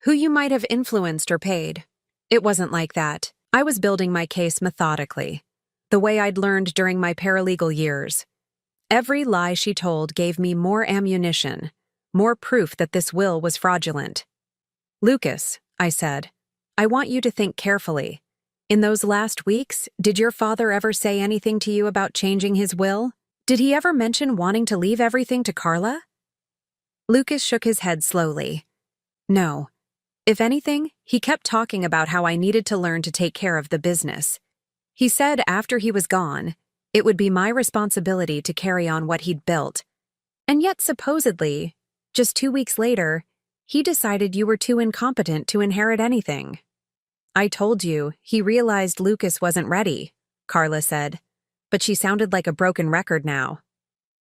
Who you might have influenced or paid. It wasn't like that. I was building my case methodically, the way I'd learned during my paralegal years. Every lie she told gave me more ammunition, more proof that this will was fraudulent. Lucas, I said, I want you to think carefully. In those last weeks, did your father ever say anything to you about changing his will? Did he ever mention wanting to leave everything to Carla? Lucas shook his head slowly. No. If anything, he kept talking about how I needed to learn to take care of the business. He said after he was gone, it would be my responsibility to carry on what he'd built. And yet supposedly, just 2 weeks later, he decided you were too incompetent to inherit anything. I told you, he realized Lucas wasn't ready, Carla said, but she sounded like a broken record now.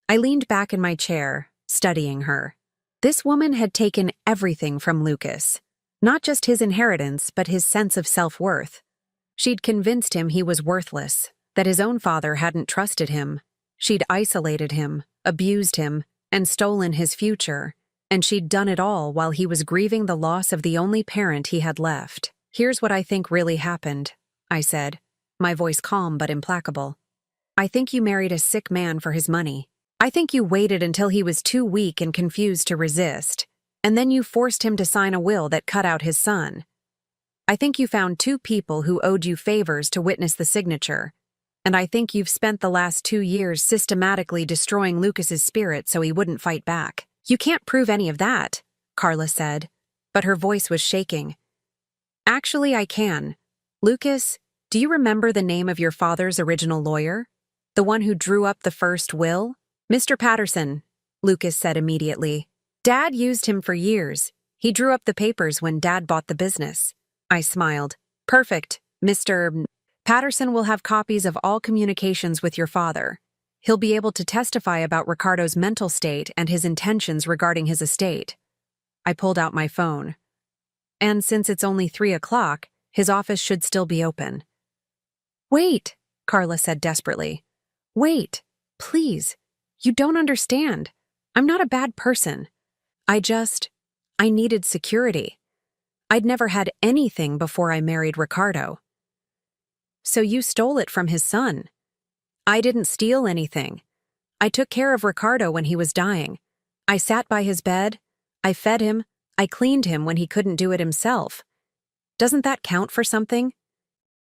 I leaned back in my chair, studying her. This woman had taken everything from Lucas. Not just his inheritance, but his sense of self-worth. She'd convinced him he was worthless, that his own father hadn't trusted him. She'd isolated him, abused him, and stolen his future, and she'd done it all while he was grieving the loss of the only parent he had left. Here's what I think really happened, I said, my voice calm but implacable. I think you married a sick man for his money. I think you waited until he was too weak and confused to resist, and then you forced him to sign a will that cut out his son. I think you found 2 people who owed you favors to witness the signature, and I think you've spent the last 2 years systematically destroying Lucas's spirit so he wouldn't fight back. You can't prove any of that, Carla said, but her voice was shaking. Actually, I can. Lucas, do you remember the name of your father's original lawyer? The one who drew up the first will? Mr. Patterson, Lucas said immediately. Dad used him for years. He drew up the papers when Dad bought the business. I smiled. Perfect, Mr. Patterson will have copies of all communications with your father. He'll be able to testify about Ricardo's mental state and his intentions regarding his estate. I pulled out my phone. And since it's only 3 o'clock, his office should still be open. Wait, Carla said desperately. Wait, please. You don't understand. I'm not a bad person. I needed security. I'd never had anything before I married Ricardo. So you stole it from his son. I didn't steal anything. I took care of Ricardo when he was dying. I sat by his bed. I fed him. I cleaned him when he couldn't do it himself. Doesn't that count for something?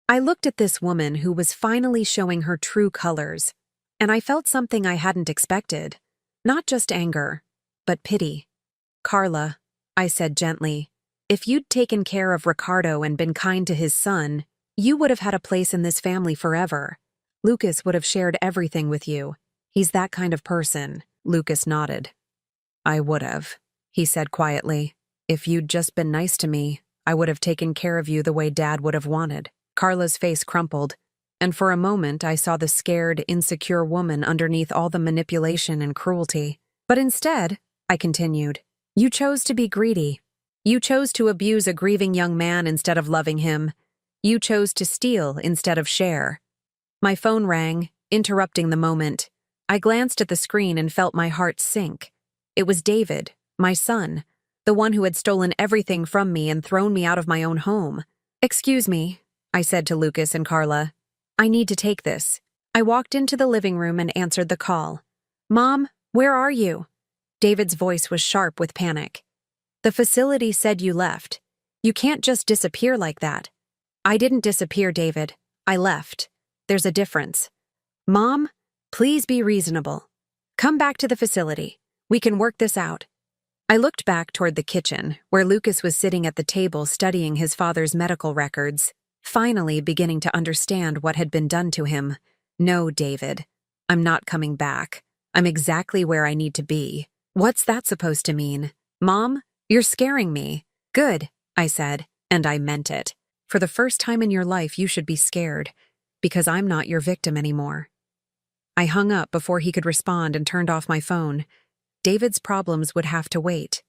I looked at this woman who was finally showing her true colors, and I felt something I hadn't expected. Not just anger, but pity. Carla, I said gently, if you'd taken care of Ricardo and been kind to his son, you would have had a place in this family forever. Lucas would have shared everything with you. He's that kind of person. Lucas nodded. I would have, he said quietly. If you'd just been nice to me, I would have taken care of you the way Dad would have wanted. Carla's face crumpled. and for a moment I saw the scared, insecure woman underneath all the manipulation and cruelty. But instead, I continued, you chose to be greedy. You chose to abuse a grieving young man instead of loving him. You chose to steal instead of share. My phone rang, interrupting the moment. I glanced at the screen and felt my heart sink. It was David, my son, the one who had stolen everything from me and thrown me out of my own home. Excuse me, I said to Lucas and Carla. I need to take this. I walked into the living room and answered the call. Mom, where are you? David's voice was sharp with panic. The facility said you left. You can't just disappear like that. I didn't disappear, David. I left. There's a difference. Mom, please be reasonable. Come back to the facility. We can work this out. I looked back toward the kitchen, where Lucas was sitting at the table studying his father's medical records, finally beginning to understand what had been done to him. No, David. I'm not coming back. I'm exactly where I need to be. What's that supposed to mean? Mom, you're scaring me. Good, I said, and I meant it. For the first time in your life, you should be scared, because I'm not your victim anymore. I hung up before he could respond and turned off my phone. David's problems would have to wait.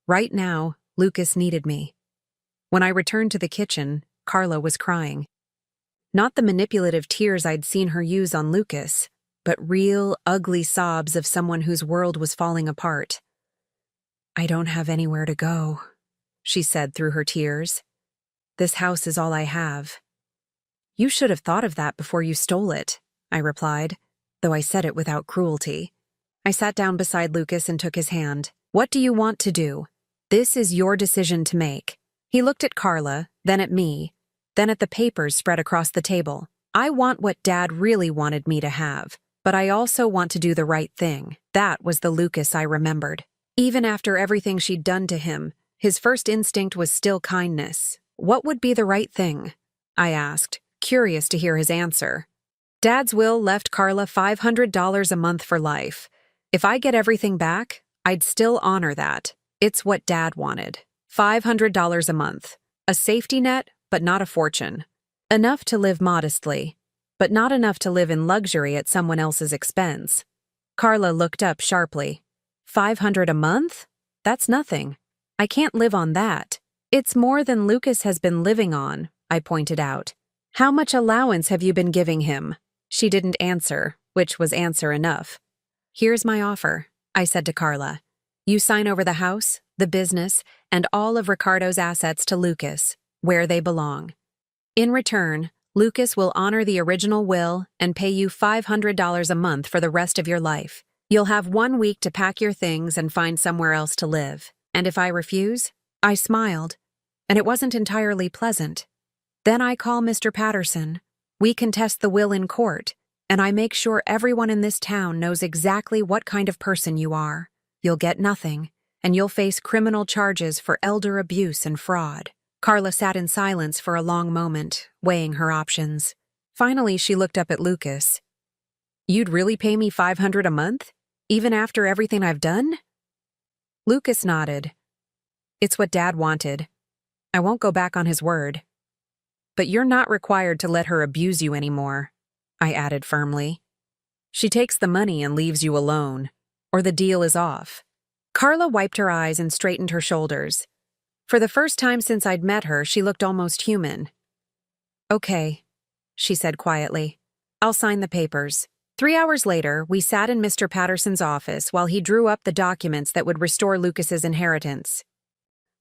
Right now, Lucas needed me. When I returned to the kitchen, Carla was crying. Not the manipulative tears I'd seen her use on Lucas, but real, ugly sobs of someone whose world was falling apart. I don't have anywhere to go, she said through her tears. This house is all I have. You should have thought of that before you stole it, I replied, though I said it without cruelty. I sat down beside Lucas and took his hand. What do you want to do? This is your decision to make. He looked at Carla, then at me, then at the papers spread across the table. I want what Dad really wanted me to have, but I also want to do the right thing. That was the Lucas I remembered. Even after everything she'd done to him, his first instinct was still kindness. What would be the right thing? I asked, curious to hear his answer. Dad's will left Carla $500 a month for life. If I get everything back, I'd still honor that. It's what Dad wanted. $500 a month. A safety net, but not a fortune. Enough to live modestly, but not enough to live in luxury at someone else's expense. Carla looked up sharply. $500 a month? That's nothing. I can't live on that. It's more than Lucas has been living on, I pointed out. How much allowance have you been giving him? She didn't answer, which was answer enough. Here's my offer, I said to Carla. You sign over the house, the business, and all of Ricardo's assets to Lucas, where they belong. In return, Lucas will honor the original will and pay you $500 a month for the rest of your life. You'll have 1 week to pack your things and find somewhere else to live. And if I refuse? I smiled, and it wasn't entirely pleasant. Then I call Mr. Patterson. We contest the will in court, and I make sure everyone in this town knows exactly what kind of person you are. You'll get nothing, and you'll face criminal charges for elder abuse and fraud. Carla sat in silence for a long moment, weighing her options. Finally, she looked up at Lucas. You'd really pay me $500 a month? Even after everything I've done? Lucas nodded. It's what Dad wanted. I won't go back on his word. But you're not required to let her abuse you anymore, I added firmly. She takes the money and leaves you alone, or the deal is off. Carla wiped her eyes and straightened her shoulders. For the first time since I'd met her, she looked almost human. Okay, she said quietly. I'll sign the papers. 3 hours later, we sat in Mr. Patterson's office while he drew up the documents that would restore Lucas's inheritance.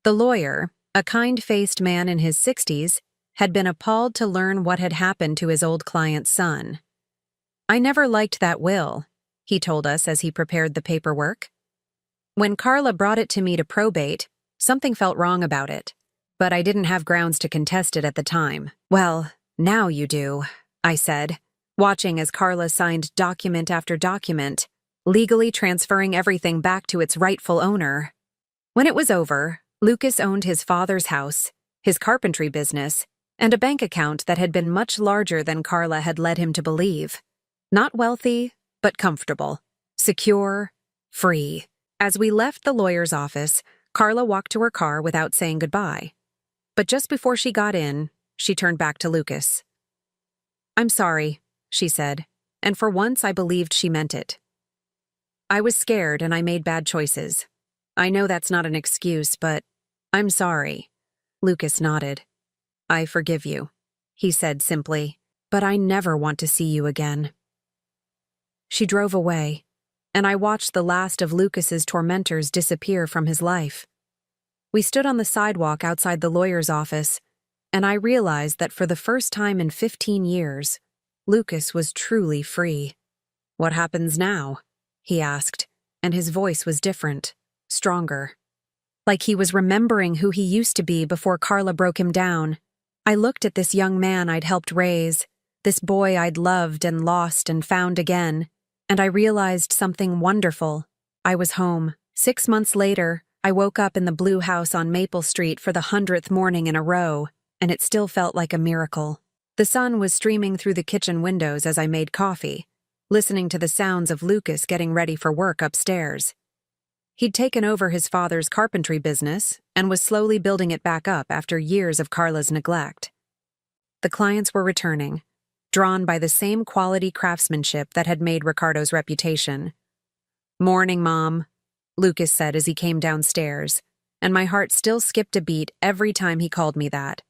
The lawyer, a kind-faced man in his 60s, had been appalled to learn what had happened to his old client's son. I never liked that will, he told us as he prepared the paperwork. When Carla brought it to me to probate, something felt wrong about it, but I didn't have grounds to contest it at the time. Well, now you do, I said, watching as Carla signed document after document, legally transferring everything back to its rightful owner. When it was over, Lucas owned his father's house, his carpentry business, and a bank account that had been much larger than Carla had led him to believe. Not wealthy, but comfortable, secure, free. As we left the lawyer's office, Carla walked to her car without saying goodbye. But just before she got in, she turned back to Lucas. I'm sorry, she said, and for once I believed she meant it. I was scared and I made bad choices. I know that's not an excuse, but I'm sorry. Lucas nodded. I forgive you, he said simply, but I never want to see you again. She drove away, and I watched the last of Lucas's tormentors disappear from his life. We stood on the sidewalk outside the lawyer's office, and I realized that for the first time in 15 years, Lucas was truly free. What happens now? He asked, and his voice was different, stronger. Like he was remembering who he used to be before Carla broke him down. I looked at this young man I'd helped raise, this boy I'd loved and lost and found again, and I realized something wonderful. I was home. 6 months later, I woke up in the blue house on Maple Street for the 100th morning in a row, and it still felt like a miracle. The sun was streaming through the kitchen windows as I made coffee, listening to the sounds of Lucas getting ready for work upstairs. He'd taken over his father's carpentry business and was slowly building it back up after years of Carla's neglect. The clients were returning, drawn by the same quality craftsmanship that had made Ricardo's reputation. "Morning, Mom," Lucas said as he came downstairs, and my heart still skipped a beat every time he called me that.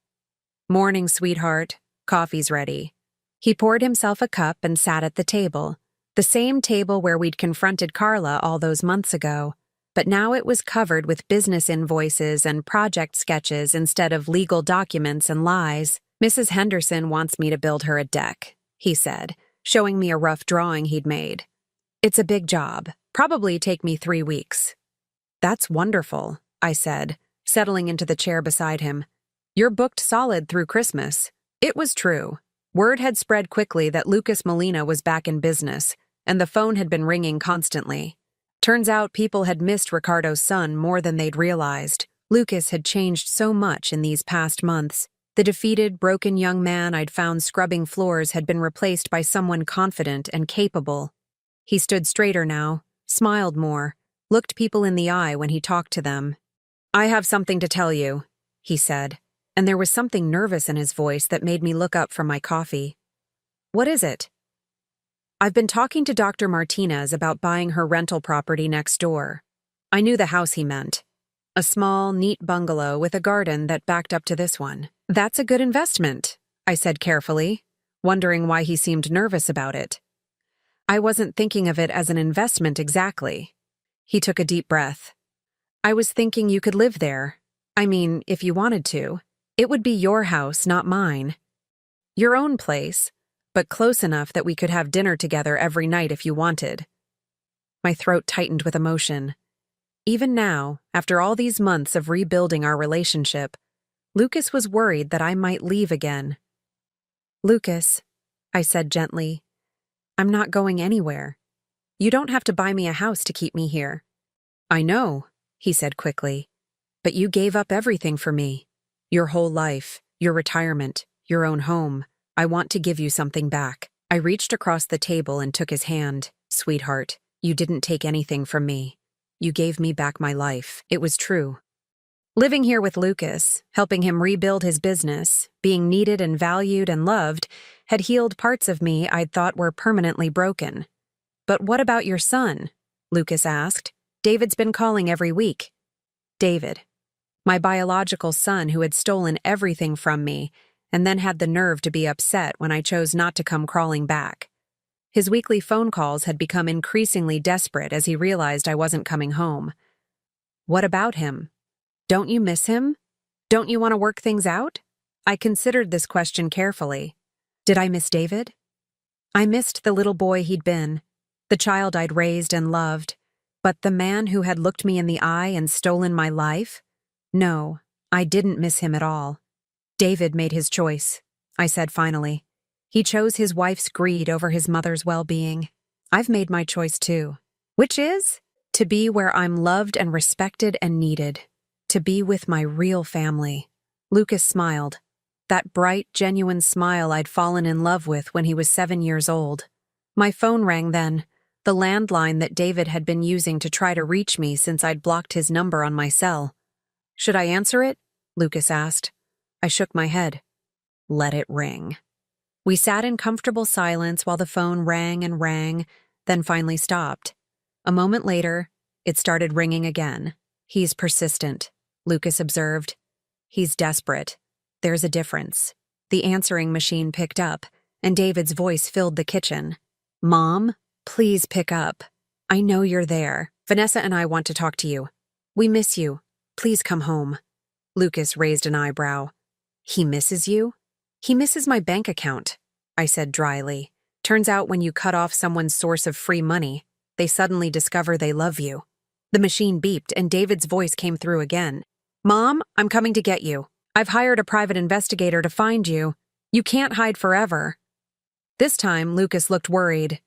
"Morning, sweetheart. Coffee's ready." He poured himself a cup and sat at the table, the same table where we'd confronted Carla all those months ago, but now it was covered with business invoices and project sketches instead of legal documents and lies. "Mrs. Henderson wants me to build her a deck," he said, showing me a rough drawing he'd made. "It's a big job. Probably take me 3 weeks." "That's wonderful," I said, settling into the chair beside him. "You're booked solid through Christmas." It was true. Word had spread quickly that Lucas Molina was back in business, and the phone had been ringing constantly. Turns out people had missed Ricardo's son more than they'd realized. Lucas had changed so much in these past months. The defeated, broken young man I'd found scrubbing floors had been replaced by someone confident and capable. He stood straighter now, smiled more, looked people in the eye when he talked to them. "I have something to tell you," he said, and there was something nervous in his voice that made me look up from my coffee. "What is it?" "I've been talking to Dr. Martinez about buying her rental property next door." I knew the house he meant. A small, neat bungalow with a garden that backed up to this one. "That's a good investment," I said carefully, wondering why he seemed nervous about it. "I wasn't thinking of it as an investment exactly." He took a deep breath. "I was thinking you could live there. I mean, if you wanted to. It would be your house, not mine. Your own place, but close enough that we could have dinner together every night if you wanted." My throat tightened with emotion. Even now, after all these months of rebuilding our relationship, Lucas was worried that I might leave again. "Lucas," I said gently, "I'm not going anywhere. You don't have to buy me a house to keep me here." "I know," he said quickly, "but you gave up everything for me. Your whole life, your retirement, your own home. I want to give you something back." I reached across the table and took his hand. "Sweetheart, you didn't take anything from me. You gave me back my life." It was true. Living here with Lucas, helping him rebuild his business, being needed and valued and loved, had healed parts of me I'd thought were permanently broken. "But what about your son?" Lucas asked. "David's been calling every week." David. My biological son who had stolen everything from me and then had the nerve to be upset when I chose not to come crawling back. His weekly phone calls had become increasingly desperate as he realized I wasn't coming home. "What about him? Don't you miss him? Don't you want to work things out?" I considered this question carefully. Did I miss David? I missed the little boy he'd been, the child I'd raised and loved, but the man who had looked me in the eye and stolen my life? No, I didn't miss him at all. "David made his choice," I said finally. "He chose his wife's greed over his mother's well-being. I've made my choice too. Which is? To be where I'm loved and respected and needed. To be with my real family." Lucas smiled. That bright, genuine smile I'd fallen in love with when he was 7 years old. My phone rang then, the landline that David had been using to try to reach me since I'd blocked his number on my cell. "Should I answer it?" Lucas asked. I shook my head. "Let it ring." We sat in comfortable silence while the phone rang and rang, then finally stopped. A moment later, it started ringing again. "He's persistent," Lucas observed. "He's desperate. There's a difference." The answering machine picked up, and David's voice filled the kitchen. "Mom, please pick up. I know you're there. Vanessa and I want to talk to you. We miss you. Please come home." Lucas raised an eyebrow. "He misses you?" "He misses my bank account," I said dryly. "Turns out when you cut off someone's source of free money, they suddenly discover they love you." The machine beeped, and David's voice came through again. "Mom, I'm coming to get you. I've hired a private investigator to find you. You can't hide forever." This time, Lucas looked worried.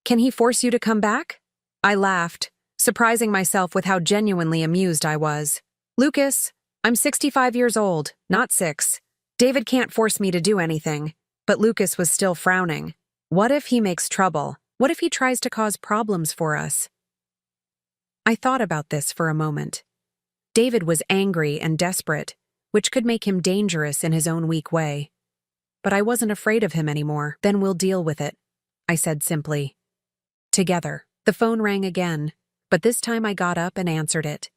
"Can he force you to come back?" I laughed, surprising myself with how genuinely amused I was. "Lucas, I'm 65 years old, not 6. David can't force me to do anything." But Lucas was still frowning. "What if he makes trouble? What if he tries to cause problems for us?" I thought about this for a moment. David was angry and desperate, which could make him dangerous in his own weak way. But I wasn't afraid of him anymore. "Then we'll deal with it," I said simply. "Together." The phone rang again, but this time I got up and answered it.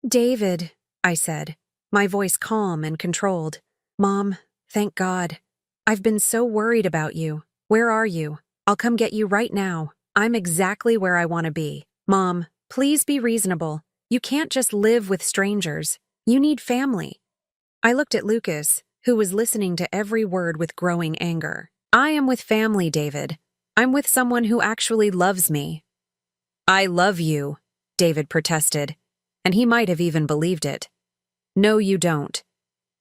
"David," I said, my voice calm and controlled. "Mom, thank God. I've been so worried about you. Where are you? I'll come get you right now. I'm exactly where I want to be. Mom, please be reasonable. You can't just live with strangers. You need family." I looked at Lucas, who was listening to every word with growing anger. "I am with family, David. I'm with someone who actually loves me." "I love you," David protested, and he might have even believed it. "No, you don't.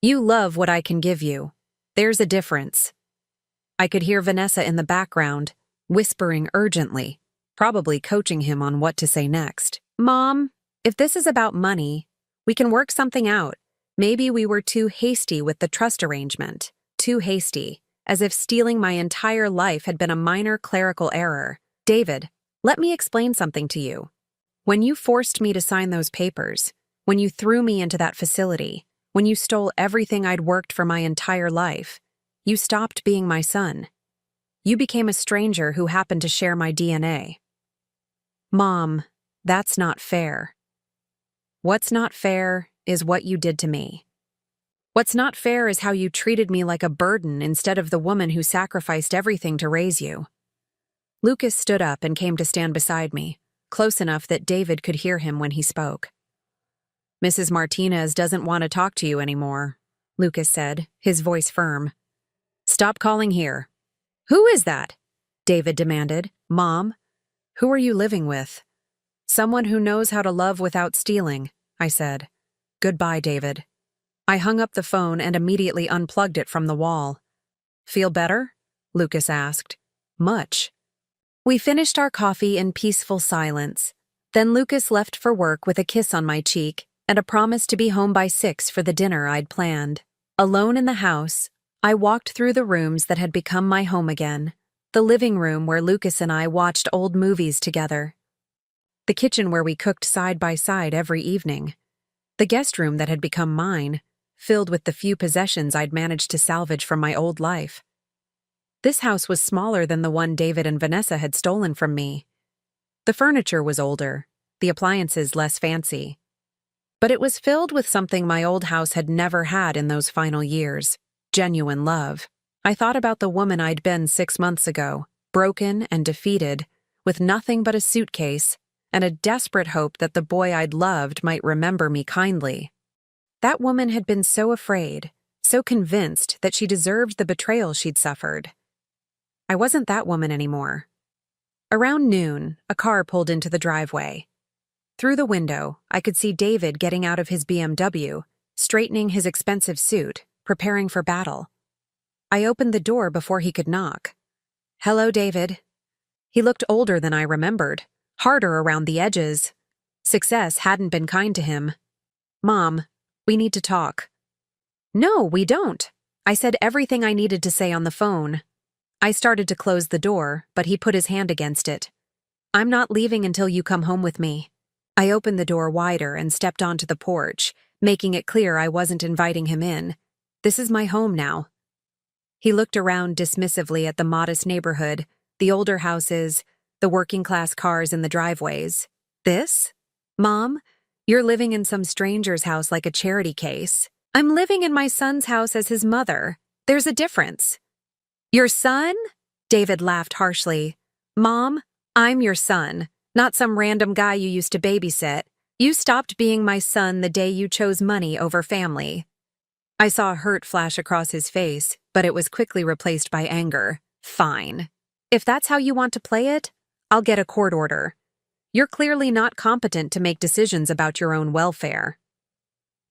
You love what I can give you. There's a difference." I could hear Vanessa in the background, whispering urgently, probably coaching him on what to say next. "Mom, if this is about money, we can work something out. Maybe we were too hasty with the trust arrangement. Too hasty, as if stealing my entire life had been a minor clerical error. David, let me explain something to you. When you forced me to sign those papers, when you threw me into that facility, when you stole everything I'd worked for my entire life, you stopped being my son. You became a stranger who happened to share my DNA. Mom, that's not fair. What's not fair is what you did to me. What's not fair is how you treated me like a burden instead of the woman who sacrificed everything to raise you." Lucas stood up and came to stand beside me, close enough that David could hear him when he spoke. "Mrs. Martinez doesn't want to talk to you anymore," Lucas said, his voice firm. "Stop calling here." "Who is that?" David demanded. "Mom, who are you living with?" "Someone who knows how to love without stealing," I said. "Goodbye, David." I hung up the phone and immediately unplugged it from the wall. "Feel better?" Lucas asked. "Much." We finished our coffee in peaceful silence. Then Lucas left for work with a kiss on my cheek and a promise to be home by 6 for the dinner I'd planned. Alone in the house, I walked through the rooms that had become my home again. The living room where Lucas and I watched old movies together. The kitchen where we cooked side by side every evening. The guest room that had become mine, filled with the few possessions I'd managed to salvage from my old life. This house was smaller than the one David and Vanessa had stolen from me. The furniture was older, the appliances less fancy. But it was filled with something my old house had never had in those final years: genuine love. I thought about the woman I'd been 6 months ago, broken and defeated, with nothing but a suitcase, and a desperate hope that the boy I'd loved might remember me kindly. That woman had been so afraid, so convinced that she deserved the betrayal she'd suffered. I wasn't that woman anymore. Around noon, a car pulled into the driveway. Through the window, I could see David getting out of his BMW, straightening his expensive suit, preparing for battle. I opened the door before he could knock. "Hello, David." He looked older than I remembered, harder around the edges. Success hadn't been kind to him. "Mom, we need to talk." "No, we don't." I said everything I needed to say on the phone. I started to close the door, but he put his hand against it. "I'm not leaving until you come home with me." I opened the door wider and stepped onto the porch, making it clear I wasn't inviting him in. "This is my home now." He looked around dismissively at the modest neighborhood, the older houses, the working-class cars in the driveways. This? Mom, you're living in some stranger's house like a charity case. I'm living in my son's house as his mother. There's a difference. Your son? David laughed harshly. Mom, I'm your son, not some random guy you used to babysit. You stopped being my son the day you chose money over family. I saw hurt flash across his face, but it was quickly replaced by anger. Fine. If that's how you want to play it, I'll get a court order. You're clearly not competent to make decisions about your own welfare.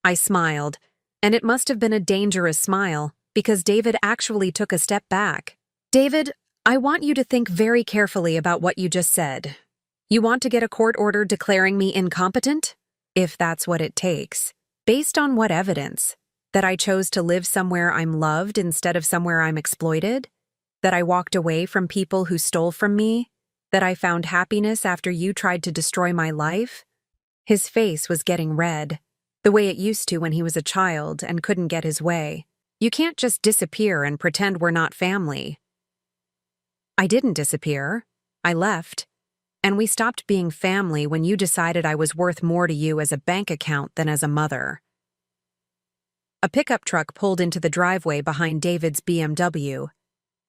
I smiled, and it must have been a dangerous smile, because David actually took a step back. David, I want you to think very carefully about what you just said. You want to get a court order declaring me incompetent? If that's what it takes. Based on what evidence? That I chose to live somewhere I'm loved instead of somewhere I'm exploited? That I walked away from people who stole from me? That I found happiness after you tried to destroy my life? His face was getting red, the way it used to when he was a child and couldn't get his way. You can't just disappear and pretend we're not family. I didn't disappear. I left. And we stopped being family when you decided I was worth more to you as a bank account than as a mother. A pickup truck pulled into the driveway behind David's BMW.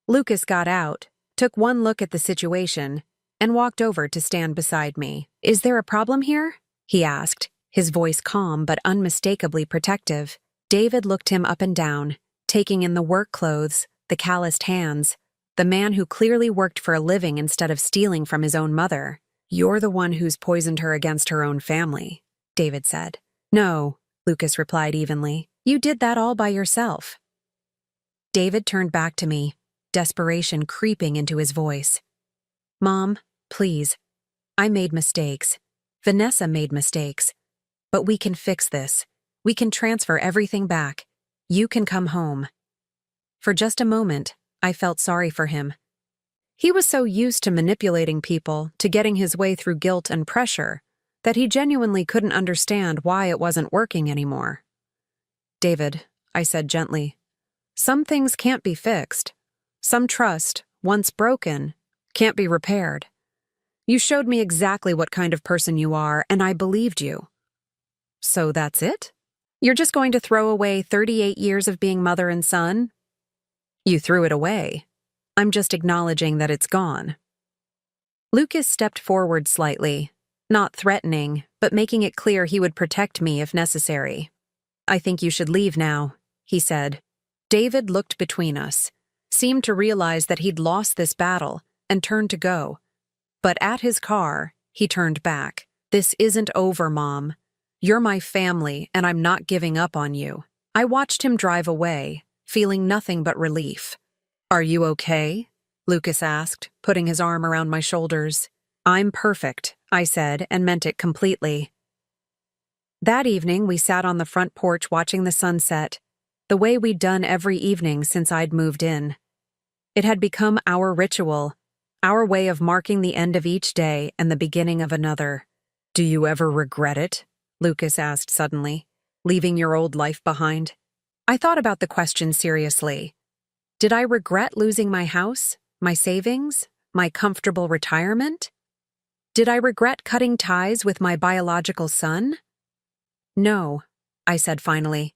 Lucas got out, took one look at the situation, and walked over to stand beside me. Is there a problem here? He asked, his voice calm but unmistakably protective. David looked him up and down, taking in the work clothes, the calloused hands, the man who clearly worked for a living instead of stealing from his own mother. You're the one who's poisoned her against her own family, David said. No, Lucas replied evenly. You did that all by yourself. David turned back to me, desperation creeping into his voice. Mom, please. I made mistakes. Vanessa made mistakes. But we can fix this. We can transfer everything back. You can come home. For just a moment, I felt sorry for him. He was so used to manipulating people, to getting his way through guilt and pressure, that he genuinely couldn't understand why it wasn't working anymore. David, I said gently, some things can't be fixed. Some trust, once broken, can't be repaired. You showed me exactly what kind of person you are, and I believed you. So that's it? You're just going to throw away 38 years of being mother and son? You threw it away. I'm just acknowledging that it's gone. Lucas stepped forward slightly, not threatening, but making it clear he would protect me if necessary. I think you should leave now, he said. David looked between us, seemed to realize that he'd lost this battle, and turned to go. But at his car, he turned back. This isn't over, Mom. You're my family, and I'm not giving up on you. I watched him drive away, feeling nothing but relief. Are you okay? Lucas asked, putting his arm around my shoulders. I'm perfect, I said, and meant it completely. That evening, we sat on the front porch watching the sunset, the way we'd done every evening since I'd moved in. It had become our ritual, our way of marking the end of each day and the beginning of another. Do you ever regret it? Lucas asked suddenly, leaving your old life behind. I thought about the question seriously. Did I regret losing my house, my savings, my comfortable retirement? Did I regret cutting ties with my biological son? No, I said finally.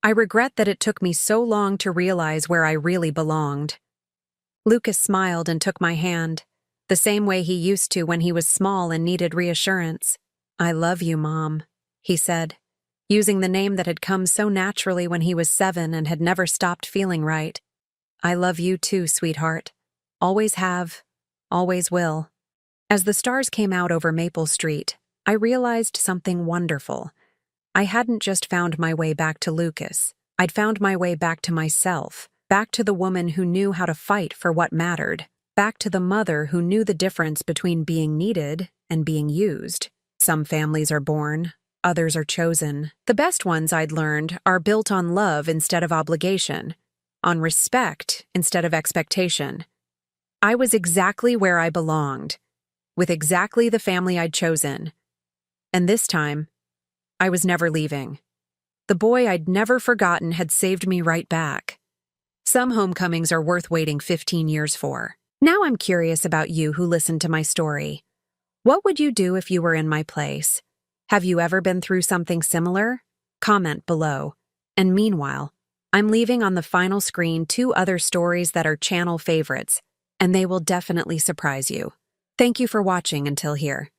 I regret that it took me so long to realize where I really belonged. Lucas smiled and took my hand, the same way he used to when he was small and needed reassurance. I love you, Mom, he said, using the name that had come so naturally when he was 7 and had never stopped feeling right. I love you too, sweetheart. Always have, always will. As the stars came out over Maple Street, I realized something wonderful. I hadn't just found my way back to Lucas. I'd found my way back to myself, back to the woman who knew how to fight for what mattered, back to the mother who knew the difference between being needed and being used. Some families are born, others are chosen. The best ones, I'd learned, are built on love instead of obligation, on respect instead of expectation. I was exactly where I belonged, with exactly the family I'd chosen. And this time, I was never leaving. The boy I'd never forgotten had saved me right back. Some homecomings are worth waiting 15 years for. Now I'm curious about you who listened to my story. What would you do if you were in my place? Have you ever been through something similar? Comment below. And meanwhile, I'm leaving on the final screen 2 other stories that are channel favorites, and they will definitely surprise you. Thank you for watching until here.